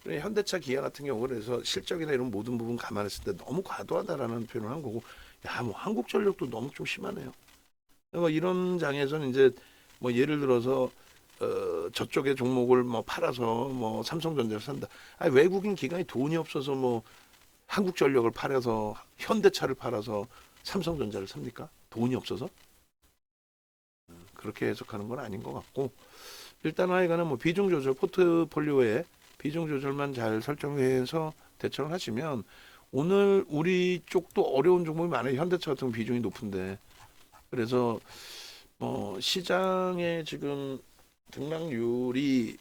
현대차 기아 같은 경우 그래서 실적이나 이런 모든 부분 감안했을 때 너무 과도하다라는 표현을 한 거고 야 뭐 한국전력도 너무 좀 심하네요. 그러니까 이런 장에서는 이제 뭐 예를 들어서 저쪽의 종목을 뭐 팔아서 뭐 삼성전자를 산다. 아니 외국인 기관이 돈이 없어서 뭐 한국전력을 팔아서 현대차를 팔아서 삼성전자를 삽니까? 돈이 없어서? 그렇게 해석하는 건 아닌 것 같고 일단 하여간은 뭐 비중 조절 포트폴리오에 비중 조절만 잘 설정해서 대처를 하시면 오늘 우리 쪽도 어려운 종목이 많아요. 현대차 같은 비중이 높은데 그래서 시장에 지금 등락률이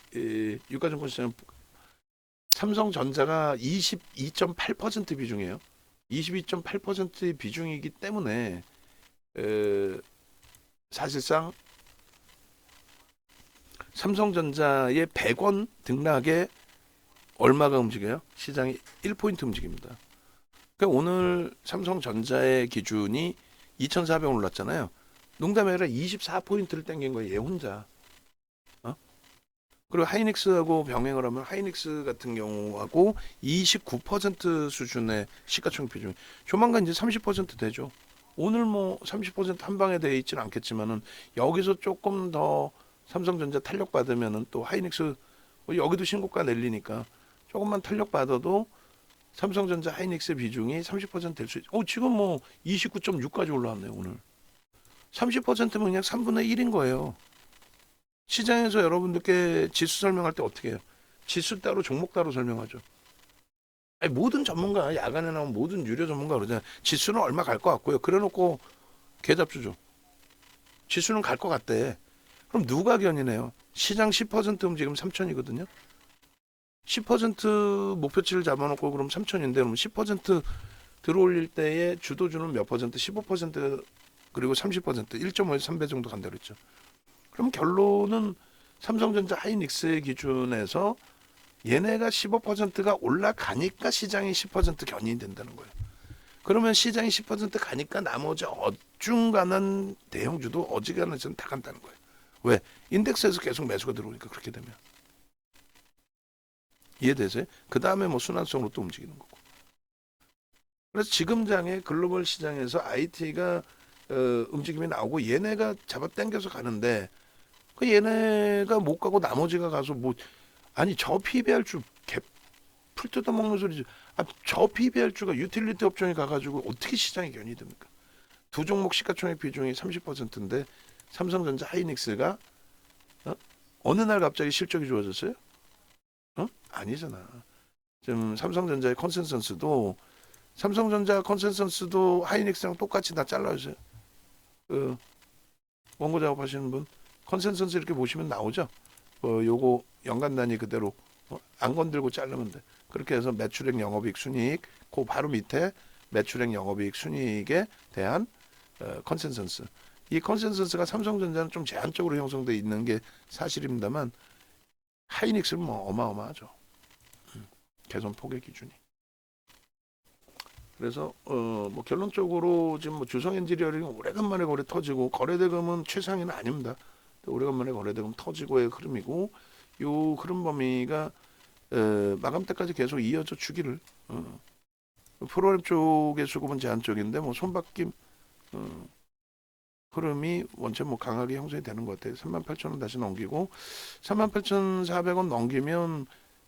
유가증권 시장 삼성전자가 22.8% 비중이에요. 22.8%의 비중이기 때문에 사실상 삼성전자의 100원 등락에 얼마가 움직여요? 시장이 1포인트 움직입니다. 그러니까 오늘 삼성전자의 기준이 2,400원 올랐잖아요. 농담이 아니라 24포인트를 땡긴 거예요. 얘 혼자. 그리고 하이닉스하고 병행을 하면 하이닉스 같은 경우하고 29% 수준의 시가총액 비중. 조만간 이제 30% 되죠. 오늘 뭐 30%한 방에 돼 있지는 않겠지만은 여기서 조금 더 삼성전자 탄력 받으면은 또 하이닉스 여기도 신고가 내리니까 조금만 탄력 받아도 삼성전자 하이닉스 비중이 30%될 수 있죠. 지금 뭐 29.6까지 올라왔네요, 오늘. 30%면 그냥 3분의 1인 거예요. 시장에서 여러분들께 지수 설명할 때 어떻게 해요? 지수 따로 종목 따로 설명하죠. 아니, 모든 전문가, 야간에 나온 모든 유료 전문가 그러잖아요. 지수는 얼마 갈 것 같고요. 그래 놓고 계잡주죠. 지수는 갈 것 같대. 그럼 누가 견이네요? 시장 10% 움직이면 3천이거든요. 10% 목표치를 잡아놓고 그럼 3천인데 그럼 10% 들어올릴 때에 주도주는 몇 퍼센트? 15% 그리고 30% 1.5에서 3배 정도 간다고 그랬죠. 그럼 결론은 삼성전자 하이닉스의 기준에서 얘네가 15%가 올라가니까 시장이 10% 견인이 된다는 거예요. 그러면 시장이 10% 가니까 나머지 어중간한 대형주도 어지간한 다 간다는 거예요. 왜? 인덱스에서 계속 매수가 들어오니까 그렇게 되면. 이해되세요? 그 다음에 뭐 순환성으로 또 움직이는 거고. 그래서 지금 장에 글로벌 시장에서 IT가 움직임이 나오고 얘네가 잡아당겨서 가는데 그 얘네가 못 가고 나머지가 가서 뭐 아니 저 PBR주 풀 뜯어먹는 소리지. 저 PBR주가 유틸리티 업종에 가가지고 어떻게 시장이 견이 됩니까? 두 종목 시가총액 비중이 30%인데 삼성전자 하이닉스가 어느 날 갑자기 실적이 좋아졌어요? 아니잖아. 지금 삼성전자 컨센서스도 하이닉스랑 똑같이 다 잘라주세요. 그 원고 작업하시는 분 컨센서스 이렇게 보시면 나오죠. 요거 연간 단위 그대로 안 건들고 자르면 돼. 그렇게 해서 매출액 영업이익 순이익 그 바로 밑에 매출액 영업이익 순이익에 대한 컨센서스. 이 컨센서스가 삼성전자는 좀 제한적으로 형성돼 있는 게 사실입니다만 하이닉스는 뭐 어마어마하죠. 개선 폭의 기준이. 그래서 뭐 결론적으로 지금 뭐 주성 엔지니어링 오래간만에 거래 터지고 거래대금은 최상위는 아닙니다. 오래간만에 거래대금 터지고의 흐름이고 요 흐름 범위가 마감 때까지 계속 이어져 주기를 프로그램 쪽의 수급은 제한적인데 뭐 손바뀜 흐름이 원체 뭐 강하게 형성이 되는 것 같아요. 38,000원 다시 넘기고 38,400원 넘기면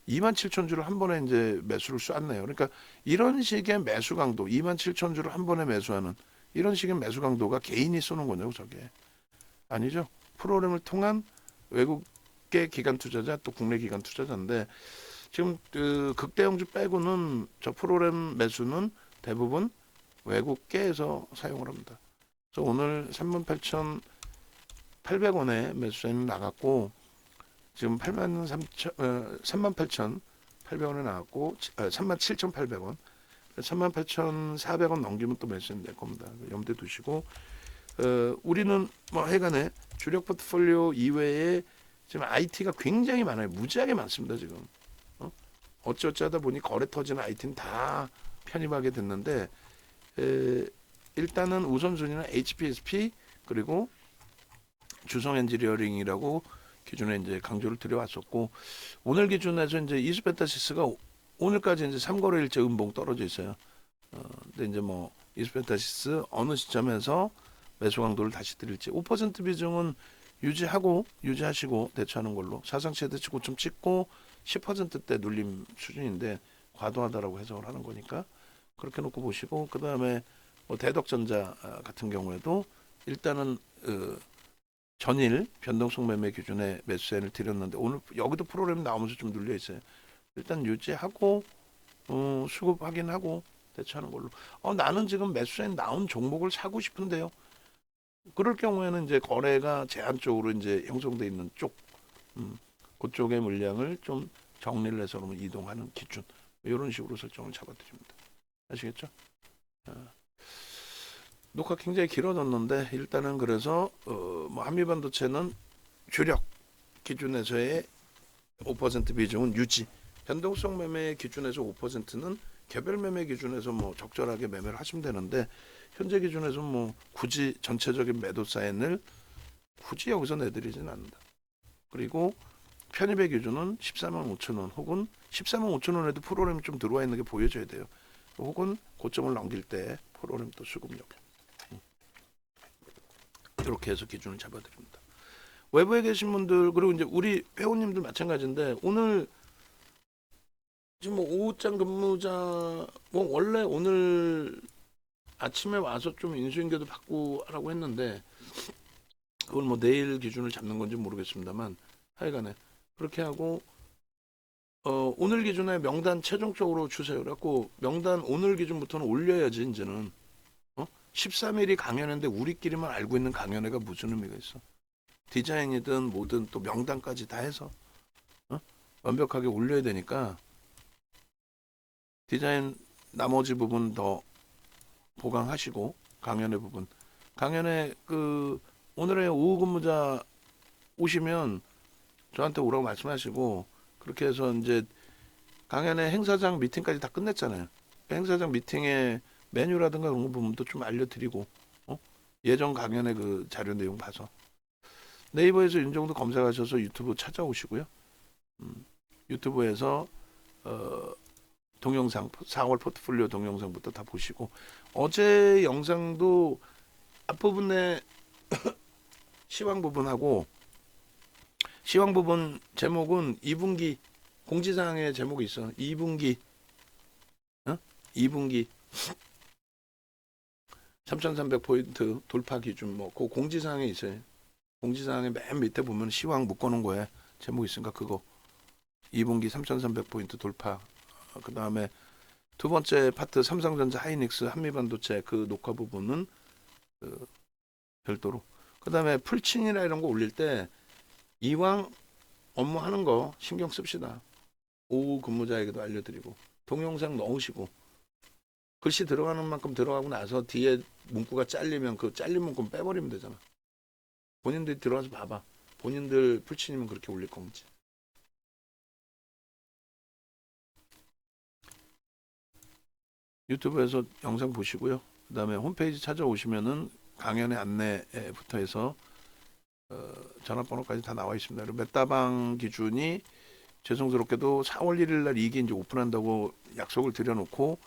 27,000주를 한 번에 이제 매수를 쐈네요. 그러니까 이런 식의 매수 강도, 27,000주를 한 번에 매수하는 이런 식의 매수 강도가 개인이 쏘는 거냐고 저게. 아니죠. 프로그램을 통한 외국계 기관 투자자 또 국내 기관 투자자인데 지금 그 극대형주 빼고는 저 프로그램 매수는 대부분 외국계에서 사용을 합니다. 그래서 오늘 38,800원에 매수세는 나갔고 지금 38,800원에 나왔고 37,800원 38,400원 넘기면 또 매수는 될 겁니다. 염두에 두시고 우리는 뭐 해간에 주력 포트폴리오 이외에 지금 IT가 굉장히 많아요. 무지하게 많습니다. 지금 어쩌다 보니 거래 터지는 IT는 다 편입하게 됐는데 일단은 우선순위는 HPSP 그리고 주성 엔지니어링이라고 기준에 이제 강조를 드려왔었고 오늘 기준에서 이제 이수펜타시스가 오늘까지 이제 3거래일째 음봉 떨어져 있어요. 근데 이제 뭐 이수펜타시스 어느 시점에서 매수 강도를 다시 드릴지 5% 비중은 유지하시고 대처하는 걸로 사상 최대치 고점 찍고 10%대 눌림 수준인데 과도하다라고 해석을 하는 거니까 그렇게 놓고 보시고 그 다음에 뭐 대덕전자 같은 경우에도 일단은 전일 변동성 매매 기준에 매수세를 드렸는데 오늘 여기도 프로그램 나오면서 좀 눌려 있어요. 일단 유지하고 수급 확인하고 대처하는 걸로. 나는 지금 매수세 나온 종목을 사고 싶은데요. 그럴 경우에는 이제 거래가 제한적으로 이제 형성돼 있는 쪽, 그쪽의 물량을 좀 정리를 해서 그러면 이동하는 기준 이런 식으로 설정을 잡아드립니다. 아시겠죠? 녹화 굉장히 길어졌는데 일단은 그래서 뭐 한미반도체는 주력 기준에서의 5% 비중은 유지. 변동성 매매 기준에서 5%는 개별 매매 기준에서 뭐 적절하게 매매를 하시면 되는데 현재 기준에서 뭐 굳이 전체적인 매도 사인을 굳이 여기서 내드리진 않는다. 그리고 편입의 기준은 145,000원 혹은 145,000원에도 프로그램이 좀 들어와 있는 게 보여져야 돼요. 혹은 고점을 넘길 때 프로그램 또 수급력 이렇게 해서 기준을 잡아드립니다. 외부에 계신 분들 그리고 이제 우리 회원님들 마찬가지인데 오늘 지금 뭐 오후장 근무자 뭐 원래 오늘 아침에 와서 좀 인수인계도 받고 하라고 했는데 그건 뭐 내일 기준을 잡는 건지 모르겠습니다만 하여간에 그렇게 하고 오늘 기준에 명단 최종적으로 주세요. 그래갖고 명단 오늘 기준부터는 올려야지 이제는 13일이 강연회인데 우리끼리만 알고 있는 강연회가 무슨 의미가 있어? 디자인이든 뭐든 또 명단까지 다 해서 완벽하게 올려야 되니까 디자인 나머지 부분 더 보강하시고 강연회 부분 강연회 그 오늘의 오후 근무자 오시면 저한테 오라고 말씀하시고 그렇게 해서 이제 강연회 행사장 미팅까지 다 끝냈잖아요. 행사장 미팅의 메뉴라든가 그런 부분도 좀 알려드리고 예전 강연의 그 자료 내용 봐서 네이버에서 윤정도 검색하셔서 유튜브 찾아오시고요. 유튜브에서 동영상 4월 포트폴리오 동영상부터 다 보시고 어제 영상도 앞부분에 시황 부분하고 시황 부분 제목은 2분기 공지사항의 제목이 있어. 2분기 2분기 3,300포인트 돌파 기준 뭐 그 공지사항에 있어요. 공지사항에 맨 밑에 보면 시황 묶어놓은 거에 제목 있으니까 그거 2분기 3,300포인트 돌파. 그 다음에 두 번째 파트 삼성전자, 하이닉스, 한미반도체 그 녹화 부분은 그 별도로. 그 다음에 풀친이나 이런 거 올릴 때 이왕 업무하는 거 신경 씁시다. 오후 근무자에게도 알려드리고 동영상 넣으시고 글씨 들어가는 만큼 들어가고 나서 뒤에 문구가 잘리면 그 잘린 문구 빼버리면 되잖아. 본인들이 들어가서 봐봐. 본인들 풀친이면 그렇게 올릴 건지. 유튜브에서 영상 보시고요. 그 다음에 홈페이지 찾아오시면은 강연의 안내부터 해서 전화번호까지 다 나와 있습니다. 그리고 메타방 기준이 죄송스럽게도 4월 1일 날 이게 이제 오픈한다고 약속을 드려놓고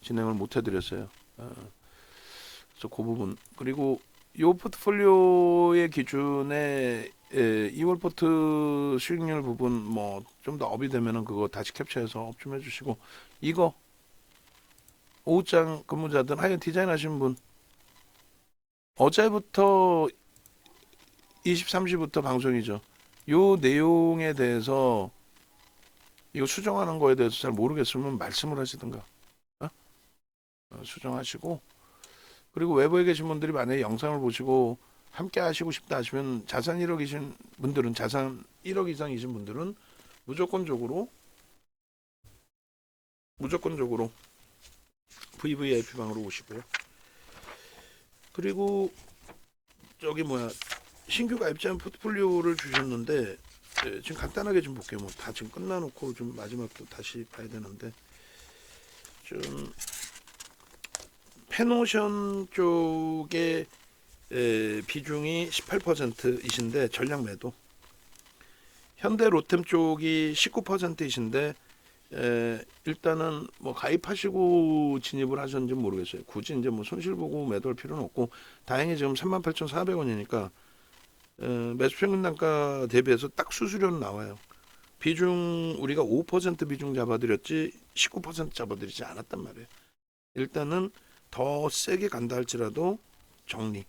진행을 못 해드렸어요. 그래서 그 부분. 그리고 이 포트폴리오의 기준에 2월 포트 수익률 부분 뭐 좀 더 업이 되면은 그거 다시 캡처해서 업 좀 해주시고 이거 오후장 근무자든 하여간 디자인 하신 분 어제부터 23시부터 방송이죠. 요 내용에 대해서 이거 수정하는 거에 대해서 잘 모르겠으면 말씀을 하시든가 수정하시고 그리고 외부에 계신 분들이 만약에 영상을 보시고 함께 하시고 싶다 하시면 자산 1억이신 분들은 자산 1억 이상이신 분들은 무조건적으로 VVIP방으로 오시고요. 그리고 저기 뭐야 신규 가입자 포트폴리오를 주셨는데 지금 간단하게 좀 볼게요. 뭐 다 지금 끝나놓고 좀 마지막도 다시 봐야 되는데 좀 페노션 쪽에 비중이 18%이신데 전량 매도. 현대 로템 쪽이 19%이신데 일단은 뭐 가입하시고 진입을 하셨는지 모르겠어요. 굳이 이제 뭐 손실 보고 매도할 필요는 없고 다행히 지금 38,400원이니까 매수 평균 단가 대비해서 딱 수수료는 나와요. 비중 우리가 5% 비중 잡아드렸지 19% 잡아드리지 않았단 말이에요. 일단은 더 세게 간다 할지라도 정리.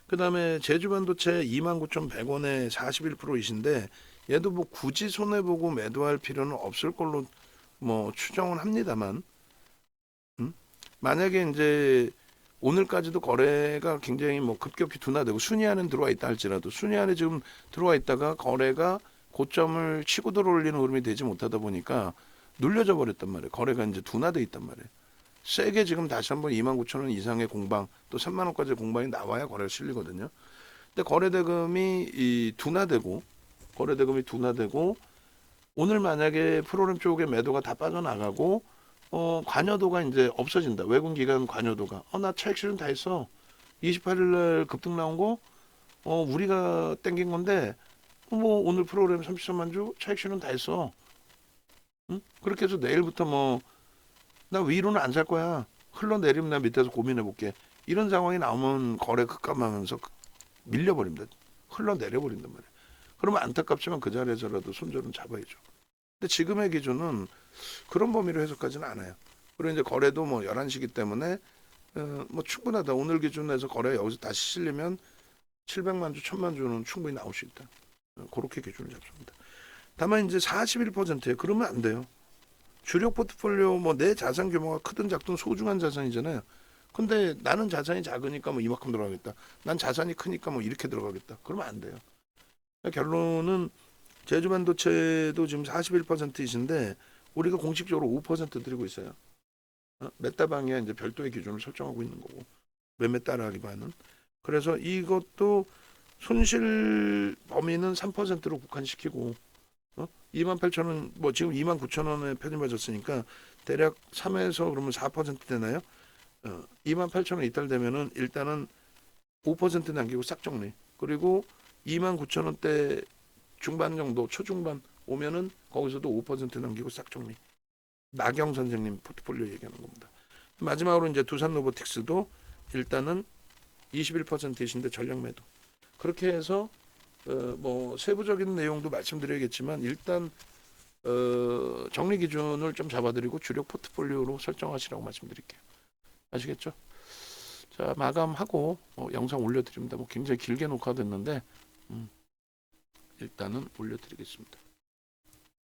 그 다음에 제주반도체 29,100원에 41%이신데 얘도 뭐 굳이 손해보고 매도할 필요는 없을 걸로 뭐 추정은 합니다만 만약에 이제 오늘까지도 거래가 굉장히 뭐 급격히 둔화되고 순위 안에 들어와 있다 할지라도 순위 안에 지금 들어와 있다가 거래가 고점을 치고 들어올리는 흐름이 되지 못하다 보니까 눌려져 버렸단 말이에요. 거래가 이제 둔화돼 있단 말이에요. 세게 지금 다시 한번 29,000원 이상의 공방 또 3만 원까지 공방이 나와야 거래가 실리거든요. 근데 거래대금이 둔화되고 오늘 만약에 프로그램 쪽에 매도가 다 빠져나가고 관여도가 이제 없어진다. 외국 기관 관여도가 나 차익 실현 다 했어. 28일 날 급등 나온 거 우리가 땡긴 건데 뭐 오늘 프로그램 33만 주 차익 실현 다 했어. 응? 그렇게 해서 내일부터 뭐 나 위로는 안 살 거야. 흘러내리면 나 밑에서 고민해 볼게. 이런 상황이 나오면 거래 급감하면서 밀려버립니다. 흘러내려 버린단 말이에요. 그러면 안타깝지만 그 자리에서라도 손절은 잡아야죠. 근데 지금의 기준은 그런 범위로 해석하지는 않아요. 그리고 이제 거래도 뭐 11시기 때문에 뭐 충분하다. 오늘 기준에서 거래 여기서 다시 실리면 700만 주, 1000만 주는 충분히 나올 수 있다. 그렇게 기준을 잡습니다. 다만 이제 41%예요. 그러면 안 돼요. 주력 포트폴리오 뭐 내 자산 규모가 크든 작든 소중한 자산이잖아요. 근데 나는 자산이 작으니까 뭐 이만큼 들어가겠다. 난 자산이 크니까 뭐 이렇게 들어가겠다. 그러면 안 돼요. 결론은 제주반도체도 지금 41%이신데 우리가 공식적으로 5% 드리고 있어요. 메타방에 이제 별도의 기준을 설정하고 있는 거고 매매 따라하기만은. 그래서 이것도 손실 범위는 3%로 국한시키고 28,000원 뭐 지금 29,000원에 편입해졌으니까 대략 3에서 그러면 4% 되나요? 28,000원 이탈되면은 일단은 5% 남기고 싹 정리. 그리고 29,000원대 중반 정도 초중반 오면은 거기서도 5% 남기고 싹 정리. 나경 선생님 포트폴리오 얘기하는 겁니다. 마지막으로 이제 두산 로보틱스도 일단은 21%이신데 전량 매도. 그렇게 해서 뭐 세부적인 내용도 말씀드려야겠지만 일단 정리 기준을 좀 잡아드리고 주력 포트폴리오로 설정하시라고 말씀드릴게요. 아시겠죠? 자, 마감하고 영상 올려드립니다. 뭐 굉장히 길게 녹화됐는데 일단은 올려드리겠습니다.